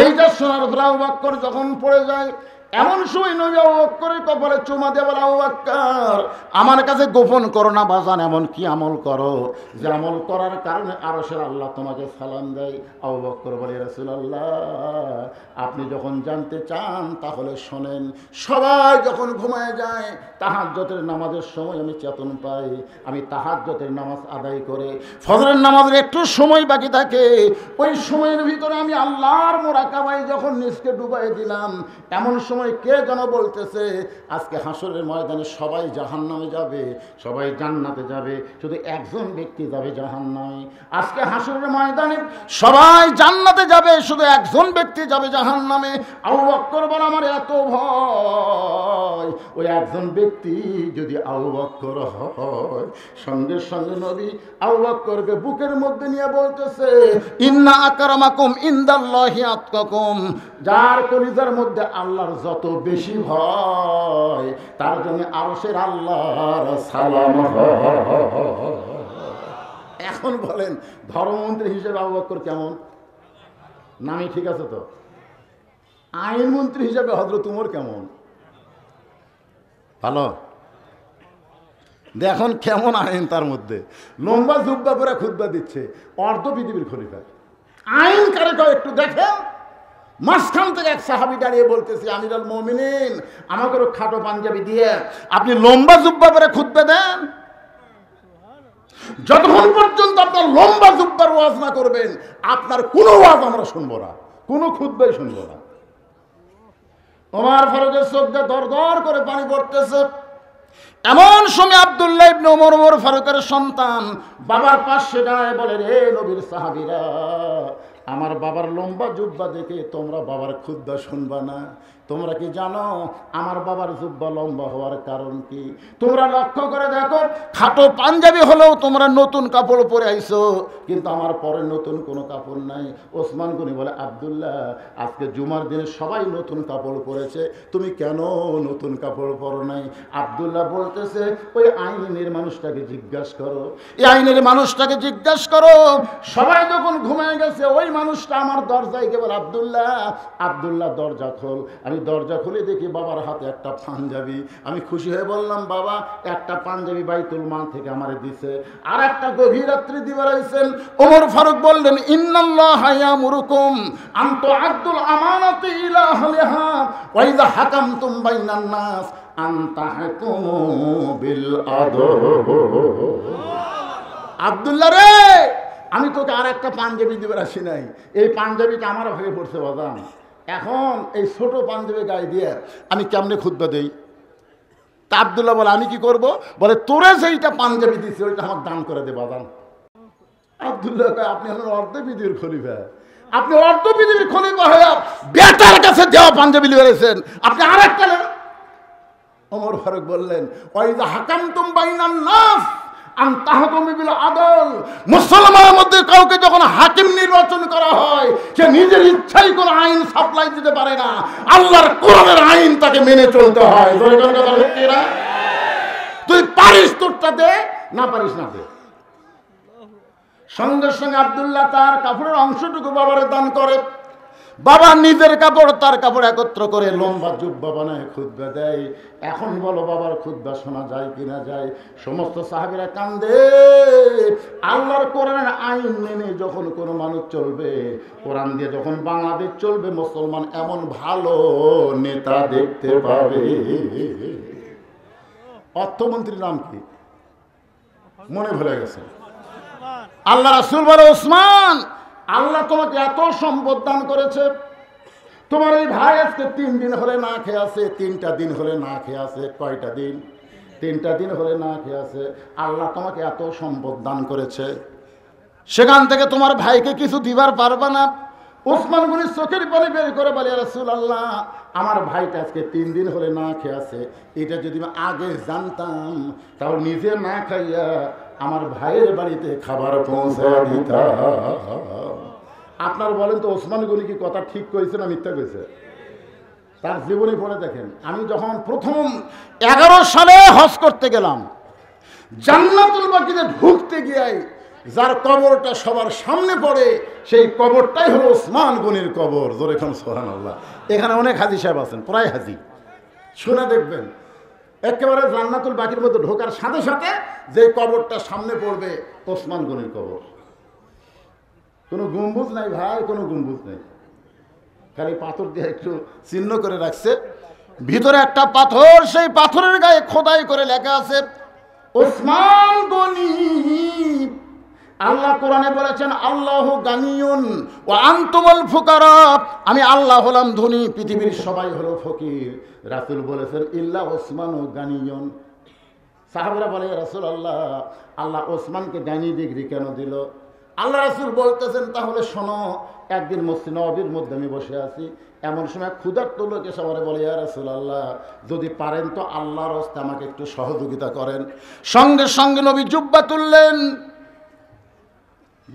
এইটা শোনার পর আবু বকর যখন পড়ে যায়, এমন সময় নবী আবু বকরের কপালে চুমা দিয়ে বলে, আবু বকর আমার কাছে গোপন করো না বাজান, এমন কি আমল করো যে আমল করার কারণে আরশের আল্লাহ তোমাকে সালাম দেয়? আবু বকর বলে, রাসূলুল্লাহ আপনি যখন জানতে চান তাহলে শোনেন। সবাই যখন ঘুমায় যায়, তাহাজ্জুদের নামাজের সময় আমি চেতন পাই। আমি তাহাজ্জুদের নামাজ আদায় করে ফজরের নামাজের একটু সময় বাকি থাকে, ওই সময়ের ভিতরে আমি আল্লাহর মুরাকাবায় যখন নিজকে ডুবাই দিলাম, এমন সময় সময় কে যেন বলতেছে আজকে হাসরের ময়দানে সবাই জাহান্নামে যাবে, সবাই জান্নাতে যাবে, শুধু একজন ব্যক্তি যাবে জাহান্নামে। আজকে হাসরের ময়দানে সবাই জান্নাতে যাবে, শুধু একজন ব্যক্তি যাবে জাহান্নামে। আবু বকর বলে আমার এত ভয়, ওই একজন ব্যক্তি যদি আবু বকর হয়। সঙ্গে সঙ্গে নবী আবু বকরকে বুকের মধ্যে নিয়ে বলতেছে ইন্না আকরামাকুম ইনদাল্লাহি আতকাকুম, যার কলিজার মধ্যে আল্লাহর যত বেশি ভয় তার জন্য আরশের আল্লাহর সালাম হয়। এখন বলেন ধর্মমন্ত্রী হিসেবে আবু বকর কেমন? নামই ঠিক আছে তো। আইনমন্ত্রী হিসেবে হযরত উমর কেমন? ভালো। দেখুন কেমন আইন তার মধ্যে, লম্বা জুব্বা করে খুতবা দিচ্ছে, অর্ধ পৃথিবীর খলিফা। আইন কারে একটু দেখেন। মাঝখান থেকে এক সাহাবী দাঁড়িয়ে বলতেছে আমিরুল মুমিনিন আমাকে খাটো পাঞ্জাবি দিয়ে আপনি লম্বা জুব্বা করে খুতবা দেন, যতক্ষণ পর্যন্ত আপনার লম্বা জুব্বার ওয়াজ না করবেন আপনার কোনো ওয়াজ আমরা শুনবো না, কোনো খুতবাই শুনবো না। ওমর ফারুকের চোখ দিয়ে দর দর করে পানি পড়তেছে। এমন সময় আব্দুল্লাহ ইবনে ওমর, ওমর ফারুকের সন্তান, বাবার পাশে দাঁড়ায় বলে রে নবীর সাহাবীরা, আমার বাবার লম্বা জুব্বা দেখে তোমরা বাবার খুতবা শুনবা না? তোমরা কি জানো আমার বাবার জুব্বা লম্বা হওয়ার কারণ কি? তোমরা লক্ষ্য করে দেখো, খাটো পাঞ্জাবি হলেও তোমরা নতুন কাপড় পরে আইছো, কিন্তু আমার পরে নতুন কোনো কাপড় নাই। ওসমান গনি বলে আব্দুল্লাহ আজকে জুমার দিনে সবাই নতুন কাপড় পরেছে, তুমি কেন নতুন কাপড় পরো নাই? আব্দুল্লাহ বলতেছে ওই আইনের মানুষটাকে জিজ্ঞাসা করো, এই আইনের মানুষটাকে জিজ্ঞাসা করো। সবাই যখন ঘুমিয়ে গেছে ওই মানুষটা আমার দরজায় গিয়ে বলে আব্দুল্লাহ, আব্দুল্লাহ দরজা খোল। আমি দরজা খুলে দেখি বাবার হাতে একটা পাঞ্জাবি। আমি খুশি হয়ে বললাম বাবা একটা পাঞ্জাবি বাইতুল মাল থেকে আমারে দিছে, আর একটা গভীর রাত্রি দিবার আইছেন। ওমর ফারুক বললেন ইন্নাল্লাহা ইয়ামুরুকুম আন তুআদ্দুল আমানাতি ইলা আহলিহা ওয়া ইযা হাকামতুম বাইনান নাস আন তাহকুমু বিল আদল। আব্দুল্লাহ রে, আমি তোকে আর একটা পাঞ্জাবি দিবার আসি নাই, এই পাঞ্জাবিটা আমার ভাগে পড়ছে বাদাম। এখন এই ছোট পাঞ্জাবি গায়ে দিয়ে আমি কেমনে খুতবা দেই? তা আব্দুল্লাহ বলে আমি কি করব? বলে তোরে যেইটা পাঞ্জাবি দিছে ওইটা আমার দান করে দে বাদাম। আব্দুল্লাহ আপনি হলেন অর্ধ পৃথিবীর খলিফা, আপনি অর্ধ পৃথিবীর খলিফা হয়ে বেটার কাছে দেওয়া পাঞ্জাবি লিখেছেন, আপনি আর একটা নেন। ওমর ফারুক বললেন ওয়াইযা হাকামতুম বাইনান নাস আন তাহকুমু বিল আদল, মুসলমানের মধ্যে কাউকে যখন হাকিম নির্বাচন করা হয় সে নিজের ইচ্ছাই কোনো আইন সাপ্লাই দিতে পারে না, আল্লাহর কোরআনের আইন তাকে মেনে চলতে হয়। তুই পারিস তোরটা দে, না পারিস না দে। সঙ্গে সঙ্গে আব্দুল্লাহ তার কাপড়ের অংশটুকু বাবার দান করে। বাবা নিজের কাপড় তার কাপড় একত্র করে লম্বা জুব্বা বানায় খুতবা দেয়। এখন বলো বাবার খুতবা শোনা যায় কিনা যায়? সমস্ত সাহাবীরা কান্দে। আল্লাহর কোরআনের আইন মেনে যখন কোনো মানুষ চলবে, কোরআন দিয়ে যখন বাংলাদেশ চলবে, মুসলমান এমন ভালো নেতা দেখতে পাবে। অর্থমন্ত্রীর নাম কি মনে ভুলে গেছে? আল্লাহ রাসূল বলে ওসমান, আল্লাহ তোমাকে এত সম্পদ দান করেছে, তোমার এই ভাই আজকে 3 দিন হলে না খেয়ে আছে, 3টা দিন হলে না খেয়ে আছে। কয়টা দিন? 3টা দিন হলে না খেয়ে আছে। আল্লাহ তোমাকে এত সম্পদ দান করেছে, সেখান থেকে তোমার ভাইকে কিছু দিবার পারবা না? ওসমান গনি চোখের পানি বের করে বলে রাসূলুল্লাহ আমার ভাইটা আজকে 3 দিন হলে না খেয়ে আছে, এটা যদি আমি আগে জানতাম তাহলে নিজে না খাইয়া আমার ভাইয়ের বাড়িতে খাবার পৌঁছে দিতাম। আপনার বলেন তো ওসমান গনি কি কথা ঠিক কইছে না মিথ্যা কইছে? তার জীবনী পড়ে দেখেন। আমি যখন প্রথম 11 সালে হজ করতে গেলাম, জান্নাতুল বাকিতে ঢুকতে গিয়ে যার কবরটা সবার সামনে পড়ে সেই কবরটাই হলো ওসমান গনির কবর। জোরে খান সুবহানাল্লাহ। এখানে অনেক হাজী সাহেব আছেন, প্রায় হাজী, শুনে দেখবেন একেবারে জান্নাতুল বাকির মধ্যে ঢোকার সাথে সাথে যে কবরটা সামনে পড়বে ওসমান গনির কবর। কোনো গম্বুজ নাই ভাই, কোনো গম্বুজ নেই, খালি পাথর দিয়ে একটু চিহ্ন করে রাখছে। ভিতরে একটা পাথর, সেই পাথরের গায়ে খোদাই করে লেখা আছে ওসমান গনি আল্লাহ কোরআনে বলেছেন আল্লাহু গানিয়ুন ওয়া আনতুমুল ফুকারা, আমি আল্লাহ হলাম ধনী, পৃথিবীর সবাই হলো ফকির। রাসূল বলেছেন ইল্লা ওসমানু গানিয়ুন। সাহাবারা বলে ইয়া রাসূলুল্লাহ, আল্লাহ ওসমানকে গানি ডিগ্রি কেন দিল? আল্লাহ রাসূল বলতেছেন তাহলে শোনো, একদিন মসজিদ নববীর মধ্যে আমি বসে আছি, এমন সময় ক্ষুধার্ত লোক এসে বলে ইয়া রাসূলুল্লাহ, যদি পারেন তো আল্লাহর রাস্তায় আমাকে একটু সহযোগিতা করেন। সঙ্গে সঙ্গে নবী জুব্বা তুললেন।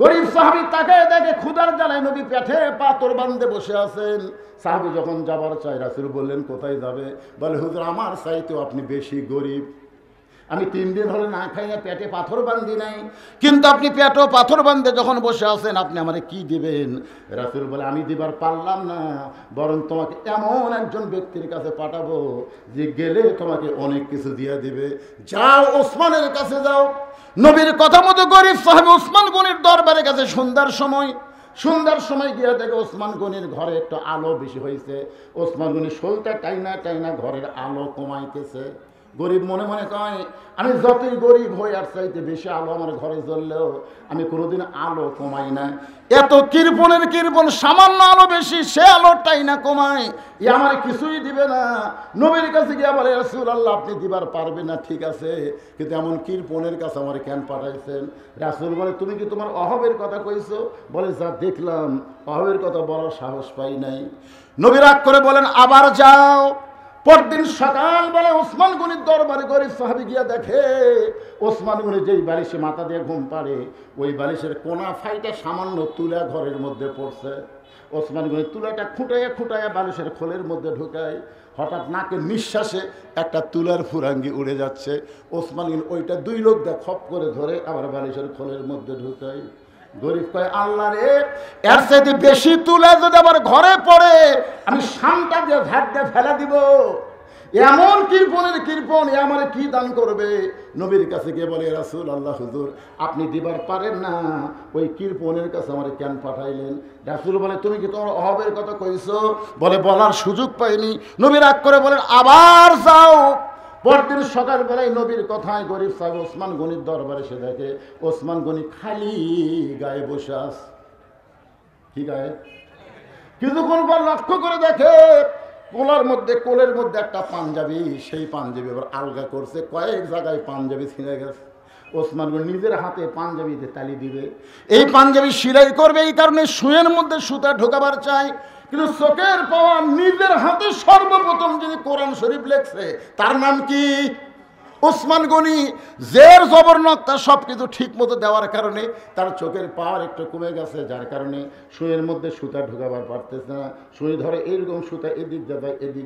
গরিব সাহাবী তাকে দেখে ক্ষুধার জ্বালায় নবী পেটে পাথর বাঁধে বসে আছেন। সাহাবী যখন যাবার চাই, রাসূল বললেন কোথায় যাবে? বলে হুজুর আমার চাইতেও আপনি বেশি গরিব, আমি 3 দিন হলে না খাই না, পেটে পাথর বান্ধি নাই, কিন্তু আপনি পেটও পাথর বান্ধে যখন বসে আছেন, আপনি আমারে কি দিবেন? রাসূল বলে আমি দিবার পারলাম না, বরং তোমাকে এমন একজন ব্যক্তির কাছে পাঠাবো যে গেলে তোমাকে অনেক কিছু দিয়ে দিবে। যাও ওসমানের কাছে যাও। নবীর কথা মতো গরিব সাহাবী ওসমান গনির দরবারে গেছে সন্ধ্যার সময় গিয়ে দেখে ওসমান গনির ঘরে একটু আলো বেশি হয়েছে। ওসমান গনি শোলটা টাইনা ঘরের আলো কমাইতেছে। গরিব মনে মনে কয়, আমি যতই গরিব হই আর চাইতে বেশি আলো আমার ঘরে জ্বললেও আমি কোনোদিন আলো কমাই না। এত কৃপণ সামান্য আলো বেশি, সে আলোটাই না কমায়, এ আমার কিছুই দিবে না। নবীর কাছে গিয়ে বলে রাসূলুল্লাহ আপনি দিবার পারবেন না, ঠিক আছে, কিন্তু এমন কৃপণের কাছে আমার কেন পাঠাইছেন? রাসূল বলে তুমি কি তোমার অভাবের কথা কইছো? বলে যা দেখলাম, অভাবের কথা বলার সাহস পাই নাই। নবী রাগ করে বলেন আবার যাও। পরদিন সকালবেলা ওসমান গনির দরবারে গরিব সাহাবী গিয়া দেখে ওসমান গনি যেই বালিশে মাথা দিয়ে ঘুম পাড়ে, ওই বালিশের কোনা ফাইটা সামান্য তুলা ঘরের মধ্যে পড়ছে। ওসমান গনি তুলাটা খুঁটাইয়া বালিশের খোলের মধ্যে ঢুকায়। হঠাৎ নাকের নিঃশ্বাসে একটা তুলার ফুরাঙ্গি উড়ে যাচ্ছে। ওসমান গনি ওইটা 2 লোক দিয়ে খপ করে ধরে আবার বালিশের খোলের মধ্যে ঢুকায়। গরিব কয় আল্লাহ রে, এর চাইতে বেশি তুলা যদি আবার ঘরে পড়ে, আমি শামটা দিয়ে ঝাড় দিয়ে ফেলা দিব। এমন কৃপণ এ আমারে কি দান করবে? নবীর কাছে গিয়ে বলে রাসূলুল্লাহ হুজুর আপনি দিবার পারেন না, ওই কৃপণের কাছে আমারে কেন পাঠাইলেন? রাসূল বলে তুমি কি তোমার অভাবের কথা কইছো? বলে বলার সুযোগ পাইনি। নবী রাগ করে বলেন আবার যাও। পরদিন সকালবেলায় নবীর কথায় গরিব সাহেব ওসমান গনির দরবারে এসে দেখে ওসমান গনি খালি গায়ে বসে আছে। কি গায়ে? কিছুক্ষণ পর লক্ষ্য করে দেখে কোলের মধ্যে একটা পাঞ্জাবি, সেই পাঞ্জাবি আবার আলগা করছে, কয়েক জায়গায় পাঞ্জাবি ছিঁড়ে গেছে। ওসমান গনি নিজের হাতে পাঞ্জাবিতে তালি দিবে, এই পাঞ্জাবি সেলাই করবে, এই কারণে সুয়ের মধ্যে সুতা ঢোকাবার চাই। কিন্তু চোখের পাওয়া নিজের হাতে সর্বপ্রথম যিনি কোরআন শরীফ লেখছে তার নাম কি? ওসমান গনি। জের জবর নক্তা সব কিছু ঠিক মতো দেওয়ার কারণে তার চোখের পাওয়ার একটু কমে গেছে, যার কারণে সুইয়ের মধ্যে সুতা ঢোকাবার পারতেছে না। সুই ধরে এইরকম সুতা এদিক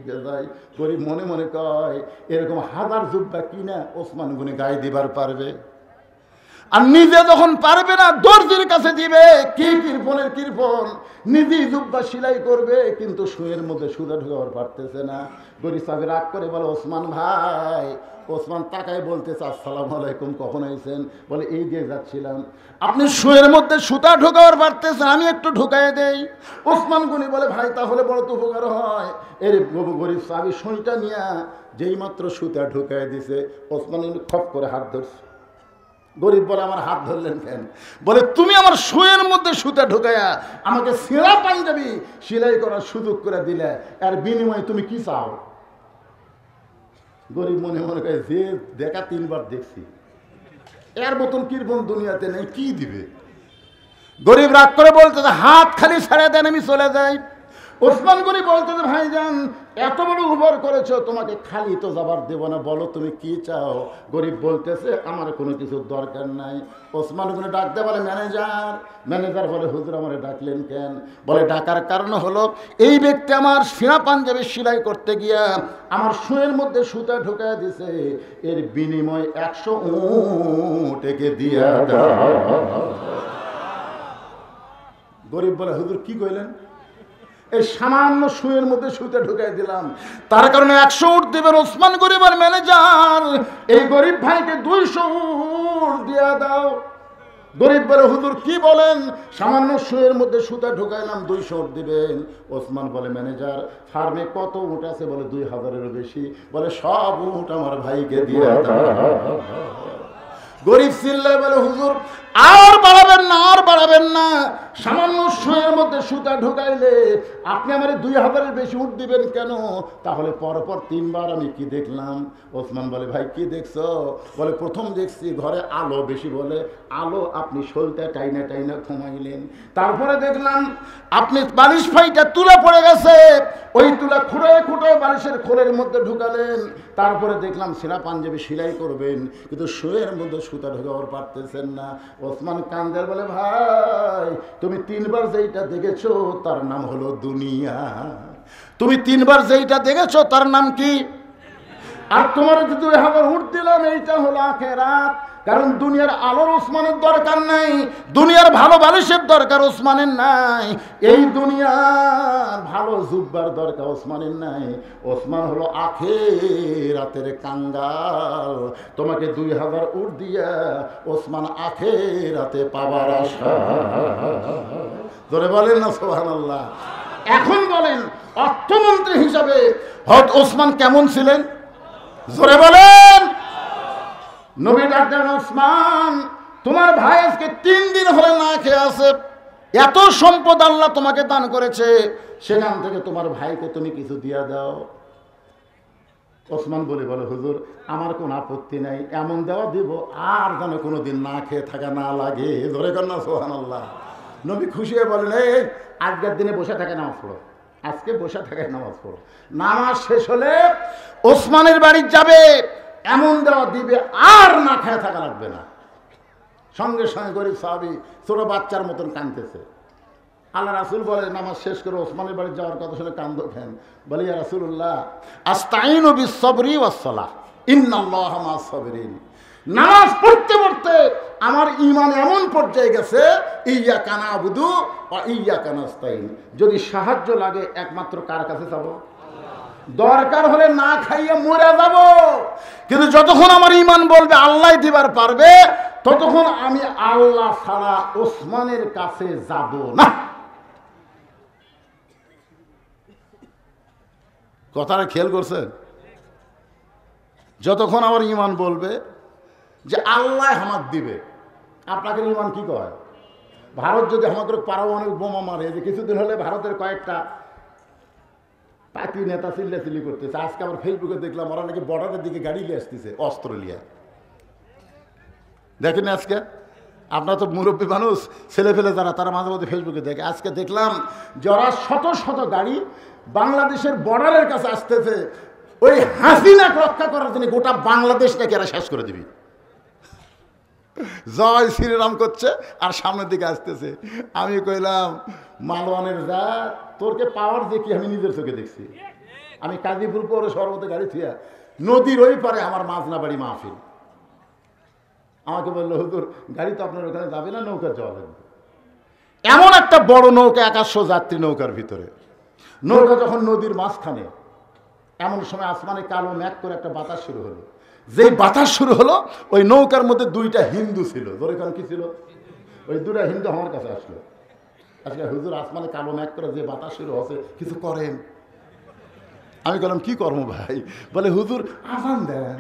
দিয়ে যায়। গরিব মনে মনে কয় এরকম 1000 জুব্বা কিনা ওসমান গনি গায়ে দিবার পারবে, আর নিজে যখন পারবে না দর্জির কাছে দিবে। কি কৃপণ নিজেই জুব্বা সেলাই করবে, কিন্তু সুইয়ের মধ্যে সুতা ঢোকাবার পারতেছে না। গরিব সাহেব রাগ করে বলে ওসমান ভাই। ওসমান তাকায় বলতেছে আসসালামু আলাইকুম, কখন আইছেন? বলে এই দিয়ে যাচ্ছিলাম। আপনি সুয়ের মধ্যে সুতা ঢোকাবার পারতেছেন, আমি একটু ঢুকাই দেই। ওসমান গনি বলে ভাই তাহলে বড় তো উপকার হয়। এর গরিব সাহেব সুইটা নিয়ে যেই মাত্র সুতা ঢুকাই দিছে, ওসমান খপ করে হাত ধরছে। গরিব বলে আমার হাত ধরলেন কেন? বলে তুমি আমার সুয়ের মধ্যে সুতা ঢুকাইয়া আমাকে ছেঁড়া পাঞ্জাবি সেলাই করার সুযোগ করে দিলে, আর বিনিময়ে তুমি কি চাও? গরিব মনে মনে করে যে দেখা 3 বার দেখছি, এর মতন কৃপণ দুনিয়াতে নেই, কি দিবে? গরিব রাগ করে বলতেছে হাত খালি ছেড়ে দেন, আমি চলে যাই। ওসমান গনি বলতেছে ভাইজান এত বড় উপকার করেছো, তোমাকে খালি তো যাবার দেব না, বলো তুমি কি চাও? গরিব বলতেছে আমার কোনো কিছুর দরকার নাই। ওসমান গনি ডাকতে বলে ম্যানেজার বলে হুজুর আমারে ডাকলেন কেন? বলে ডাকার কারণ হলো এই ব্যক্তি আমার সিনা পাঞ্জাবি সেলাই করতে গিয়া আমার সুয়ের মধ্যে সুতা ঢুকায় দিছে, এর বিনিময় 100 উট একে দিয়া দাও। গরিব বলে হুজুর কি কইলেন? এই সামান্য সুয়ের মধ্যে সুতা ঢুকাই দিলাম, তার কারণে 100 উট দেবেন। ওসমান গরিব আর ম্যানেজার এই গরিব ভাইকে 200 উট দিয়া দাও। গরিব বলে হুজুর কি বলেন? সামান্য সুয়ের মধ্যে সুতা ঢুকাইলাম, 200 উট দিবেন। ওসমান বলে ম্যানেজার ফার্মে কত উট আছে? বলে 2000-এরও বেশি। বলে সব উট আমার ভাইকে দিয়া দাও। গরিব চিল্লায় বলে হুজুর আর বাড়াবেন বাড়াবেন না, আর বাড়াবেন না। সামান্য সুয়ের মধ্যে সুতা ঢুকাইলে আপনি আমার 2000-এর বেশি উঠ দিবেন কেন? তাহলে পরপর 3 বার আমি কি দেখলাম? ওসমান বলে, ভাই কি দেখছো? বলে, প্রথম দেখছি ঘরে আলো বেশি। বলে, আলো আপনি শোলটা টাইনা টাইনা ঘুমাইলেন। তারপরে দেখলাম আপনি বালিশ ফাইটা তুলা পড়ে গেছে, ওই তুলা খুঁড়ে খুঁড়ে বালিশের খোলের মধ্যে ঢুকালেন। তারপরে দেখলাম সেনা পাঞ্জাবি সেলাই করবেন, কিন্তু শুয়ের মধ্যে সুতা ঢোকাবার পারতেছেন না। ওসমান কান্দের বলে, ভাই তুমি 3 বার যেইটা দেখেছো তার নাম হলো দুনিয়া। তুমি 3 বার যেইটা দেখেছো তার নাম কি? আর তোমার যে 2000 উঠ দিলাম, এইটা হলো আখিরাত। কারণ দুনিয়ার আলোর ওসমানের দরকার নাই, দুনিয়ার ভালো বালিশের দরকার ওসমানের নাই, এই দুনিয়ার ভালো জুব্বার দরকার ওসমানের নাই। ওসমান হলো আখিরাতের কাঙ্গাল। তোমাকে 2000 উঠ দিয়া ওসমান আখিরাতে পাবার আশা। ধরে বলেন না সুবহানাল্লাহ। এখন বলেন, অর্থমন্ত্রী হিসাবে হযরত ওসমান কেমন ছিলেন? জোরে বলেন। নবী ডাকলেন, ওসমান তোমার ভাই আজকে 3 দিন হলে না খেয়ে আছে, এত সম্পদ আল্লাহ তোমাকে দান করেছে, সেখান থেকে তোমার ভাইকে তুমি কিছু দিয়া দাও। ওসমান বলে, হুজুর আমার কোনো আপত্তি নাই, এমন দেওয়া দিব আর যেন কোনোদিন না খেয়ে থাকা না লাগে। ধরে কর না সুবহানাল্লাহ। নবী খুশি হয়ে বলেন, এই আজকের দিনে বসে থাকে নামাজ পড়ো, আজকে বসে থাকে নামাজ পড়ো। নামাজ শেষ হলে ওসমানের বাড়ি যাবে, এমন দেওয়া দিবে আর না খেয়ে থাকা লাগবে না। সঙ্গে সঙ্গে গরিব সাহাবী ছোট বাচ্চার মতন কাঁদতেছে। আল্লাহ রাসূল বলে, নামাজ শেষ করে ওসমানের বাড়ি যাওয়ার কথা শুনে কান্দো কেন? বলে, ইয়া রাসূলুল্লাহ আস্তাইনু বিস-সাবরি ওয়াস-সালাহ ইন্নাল্লাহা মা'আস-সাবিরিন। নামাজ পড়তে পড়তে আমার ঈমান এমন পর্যায়ে গেছে, ইয়্যাকা না'বুদু ওয়া ইয়্যাকা নাস্তাইন, যদি সাহায্য লাগে একমাত্র কার কাছে যাব? দরকার হলে না খাইয়ে মরে যাব, কিন্তু যতক্ষণ আমার ঈমান বলবে আল্লাহ দিবার পারবে, ততক্ষণ আমি আল্লাহ ছাড়া ওসমানের কাছে যাব না। কথাটা খেয়াল করছেন? যতক্ষণ আমার ঈমান বলবে যে আল্লাহ হামাক দিবে। আপনাকে ঈমান কি কয়? ভারত যদি আমাদের পারমাণবিক বোমা মারে, যে কিছুদিন হলে ভারতের কয়েকটা পাতি নেতা চিল্লাচিল্লি করতেছে, আজকে আবার ফেসবুকে দেখলাম ওরা নাকি বর্ডারের দিকে গাড়ি নিয়ে আসতেছে অস্ত্র নিয়ে। দেখেন আজকে, আপনার তো মুরব্বী মানুষ, ছেলে ফেলে যারা, তারা মাঝে মাঝে ফেসবুকে দেখে। আজকে দেখলাম যারা শত শত গাড়ি বাংলাদেশের বর্ডারের কাছে আসতেছে, ওই হাসিনাকে রক্ষা করার জন্য গোটা বাংলাদেশটাকে এরা শেষ করে দিবি, জয় শ্রীরাম করছে আর সামনের দিকে আসতেছে। আমি কইলাম, মালওয়ানের যা তোরকে পাওয়ার দেখি আমি নিজের চোখে দেখছি। আমি কাজীপুর পৌর সর্বতে গাড়ি থিয়া নদীর ওই পারে আমার মাঝনা বাড়ি মাহফিল। আমাকে বললো, হুজুর গাড়ি তো আপনার ওখানে যাবে না, নৌকা যাওয়া লাগবে। এমন একটা বড় নৌকা, 100 যাত্রী নৌকার ভিতরে। নৌকা যখন নদীর মাঝখানে, এমন সময় আসমানে কালো মেঘ করে একটা বাতাস শুরু হলো। যেই বাতাস শুরু হলো, ওই নৌকার মধ্যে 2টা হিন্দু ছিল। ধরে কেন কি ছিল? ওই 2টা হিন্দু আমার কাছে আসলো। আজকে হুজুর আসমানে কালো মেঘ করে যে বাতাস শুরু হচ্ছে, কিছু করেন? আমি বললাম, কি করবো ভাই? বলে, হুজুর আজান দেন।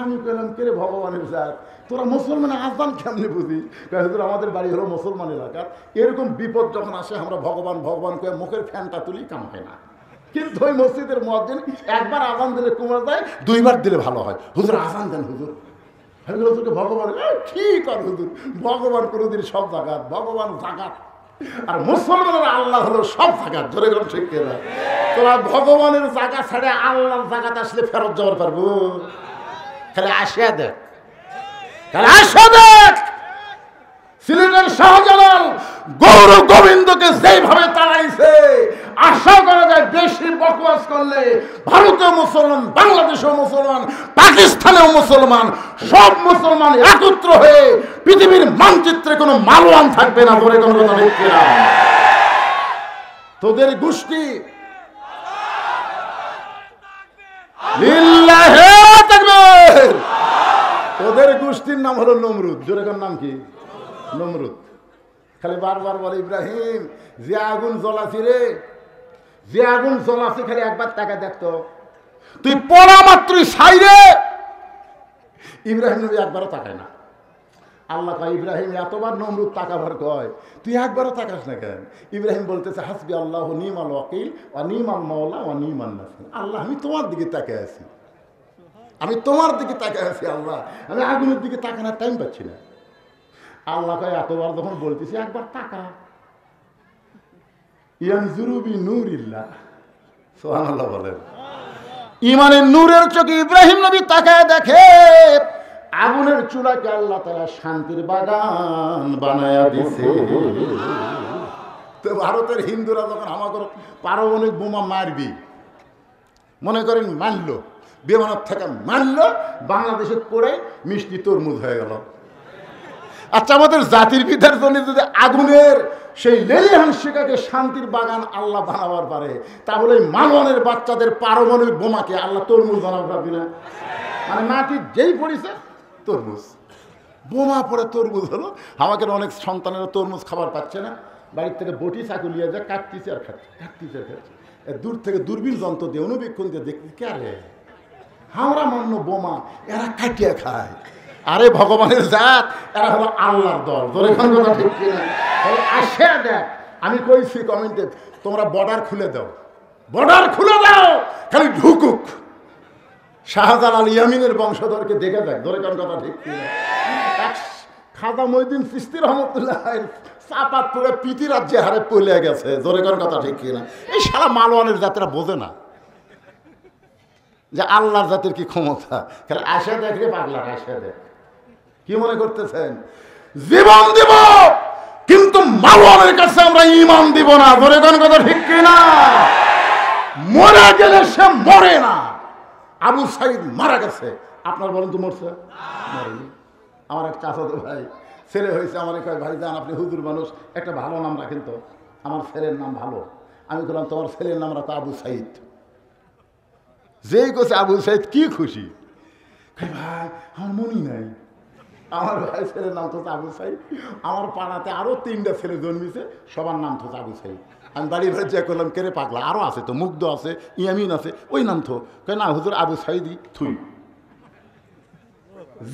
আমি বললাম, কে রে ভগবানের জাত, তোরা মুসলমান আজান কেমনি বুঝিস? হুজুর আমাদের বাড়ি হলো মুসলমান এলাকার, এরকম বিপদ যখন আসে আমরা ভগবান ভগবান করে মুখের ফ্যানটা তুলি, কাম হয় না। কিন্তু ওই মসজিদের মুয়াজ্জিন একবার আজান দিলে কমে যায়, 2 বার দিলে ভালো হয়। হুজুর আজান দেন হুজুর। হুজুরকে ভগবান, ঠিক আর হুজুর, ভগবান কোনোদিন সব জায়গাত, ভগবান জাগাত, আর মুসলমানের আল্লাহ হলো সব জায়গাত। ধরে গেলাম, ঠিক কিনা? তোরা ভগবানের জায়গা ছেড়ে আল্লাহর জায়গাতে আসলে ফেরত যাওয়ার পারবো? খালি আসিয়া দেখ, খালি আসিয়া দেখ। সিলেটের শাহজালাল গৌর গোবিন্দকে যেইভাবে তাড়াইছে, আশা করা যায় বেশি বকওয়াস করলে ভারতেও মুসলমান, বাংলাদেশেও মুসলমান, পাকিস্তানেও মুসলমান, সব মুসলমান একত্র হয়ে পৃথিবীর মানচিত্রে কোনো মালওয়ান থাকবে না। বলে কোনো কথা নেই কিনা? তোদের গোষ্ঠী লিল্লাহে তাকবীর, তোদের গোষ্ঠীর নাম হলো নমরুদ। জোরে কোন নাম কি? নমরুদ। খালি বারবার বলে, ইব্রাহিম যে আগুন জ্বলাছি রে, যে আগুন জ্বলাছি, খালি একবার তাকে দেখতো, তুই পড়া মাত্রই ছাই রে। ইব্রাহিম নবী একবারও তাকায় না। আল্লাহ কয় ইব্রাহিম এতবার নমরুদ তাকাবার কয় তুই একবারও তাকাস না কেন? ইব্রাহিম বলতেছে হাসবি আল্লাহ নিমাল ওয়াকিল ওয়া নিমাল মাওলা ওয়া নিমান নাসির। আল্লাহ আমি তোমার দিকে তাকিয়ে আছি, আমি তোমার দিকে তাকিয়ে আছি আল্লাহ, আমি আগুনের দিকে তাকানোর টাইম পাচ্ছি না। আল্লাহ কয় এতবার যখন বলতেছি একবার তাকা। ইয়ানজুরু বিনূরিল্লাহ, সুবহানাল্লাহ বলেন। ইমানের নূরের চোখে ইব্রাহিম নবী তাকায় দেখে আগুনের চুলাকে আল্লাহ তাআলা শান্তির বাগান বানায়া দিছে। তো ভারতের হিন্দুরা যখন আমাকে পারমাণবিক বোমা মারবি মনে করেন মারলো, বিমানের থেকে মারলো, বাংলাদেশে পড়ে মিষ্টি তরমুজ হয়ে গেল। আচ্ছা আমাদের জাতির পিতার জন্য যদি আগুনের সেই লেলিহান শিকাকে শান্তির বাগান আল্লাহ বানাবার পারে, তাহলে মালওয়ানের বাচ্চাদের পারমাণবিক বোমাকে আল্লাহ তরমুজ বানাতে পারবি না? মানে মাটির যেই পড়েছে তরমুজ, বোমা পড়ে তরমুজ হলো। আমাকে অনেক সন্তানেরা তরমুজ খাবার পাচ্ছে না, বাড়ির থেকে বটি চাকু নিয়ে যায় কাটতিছে আর খাচ্ছে, কাটতিছে আর খাচ্ছে। দূর থেকে দূরবীন যন্ত্র দিয়ে অনুবীক্ষণ দিয়ে দেখতে কে রে হামরা মান্য বোমা, এরা কাটিয়ে খায়। আরে ভগবানের জাত, এরা হলো আল্লাহর দল। কথা ঠিক কিনা? আসে দেখ, আমি কইছি কমেন্টে তোমরা বর্ডার খুলে দাও, বর্ডার খুলে দাও, খালি ঢুকুক। শাহজালাল ইয়ামিনের বংশধরকে দেখে দেখ, ধরে কোন কথা ঠিক কিনা? খাজা মঈনুদ্দিন চিশতি রহমতুল্লাহ চাপাত পড়ে পিতি রাজ্যে হারে পলে গেছে, ধরে কোন কথা ঠিক কিনা? এই সারা মালওয়ানের জাতিরা বোঝে না যে আল্লাহর জাতির কি ক্ষমতা। খালি আসে দেখ রে পাগলা, আসে দেখ। কি মনে করতেছেন জীবন দিব, কিন্তু মালওয়ানের কাছে আমরা ঈমান দিব না, ধরে কোন কথা ঠিক কিনা? মরে গেলে সে মরে না। আবু সাইদ মারা গেছে, আপনার বলেন তো মরছে? মরেনি। আমার এক চাচাতো ভাই ছেলে হয়েছে, আমার কয় ভাই যান আপনি হুজুর মানুষ, একটা ভালো নাম রাখেন তো, আমার ছেলের নাম ভালো। আমি বললাম তোমার ছেলের নাম রাখো আবু সাইদ। যেই কোছে আবু সাইদ কি খুশি, ভাই আমার মনই নাই। আমার ভাই ছেলের নাম তো আবু সাইদ। আমার পাড়াতে আরো 3টা ছেলে জন্মিছে, সবার নাম তো আবু সাইদ। আমি বাড়ি বাড়ি চেক করলাম, কেড়ে পাগলা আরো আছে তো, মুগ্ধ আছে, ইয়ামিন আছে, ওই নাম তো না হুজুর আবু সাইদই থুই।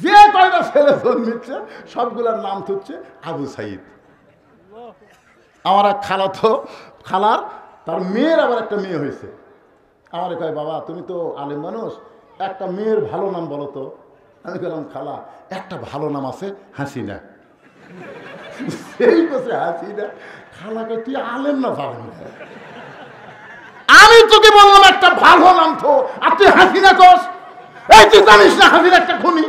যে কয়টা ছেলে জন্মিচ্ছে সবগুলোর নাম হচ্ছে আবু সাইদ। আমার এক খালা তো খালার তার মেয়ের আবার একটা মেয়ে হয়েছে। আমার কয় বাবা তুমি তো আলেম মানুষ, একটা মেয়ের ভালো নাম বলো তো। আমি বললাম খালা একটা ভালো নাম আছে হাসিনা। সেই কথা হাসিনা। খালাকে তুই আলেম না জানেন না, আমি তোকে বললাম একটা ভালো নাম তো, আর তুই হাসিনা কস। এই তুই জানিস না হাসিনা একটা খুনি?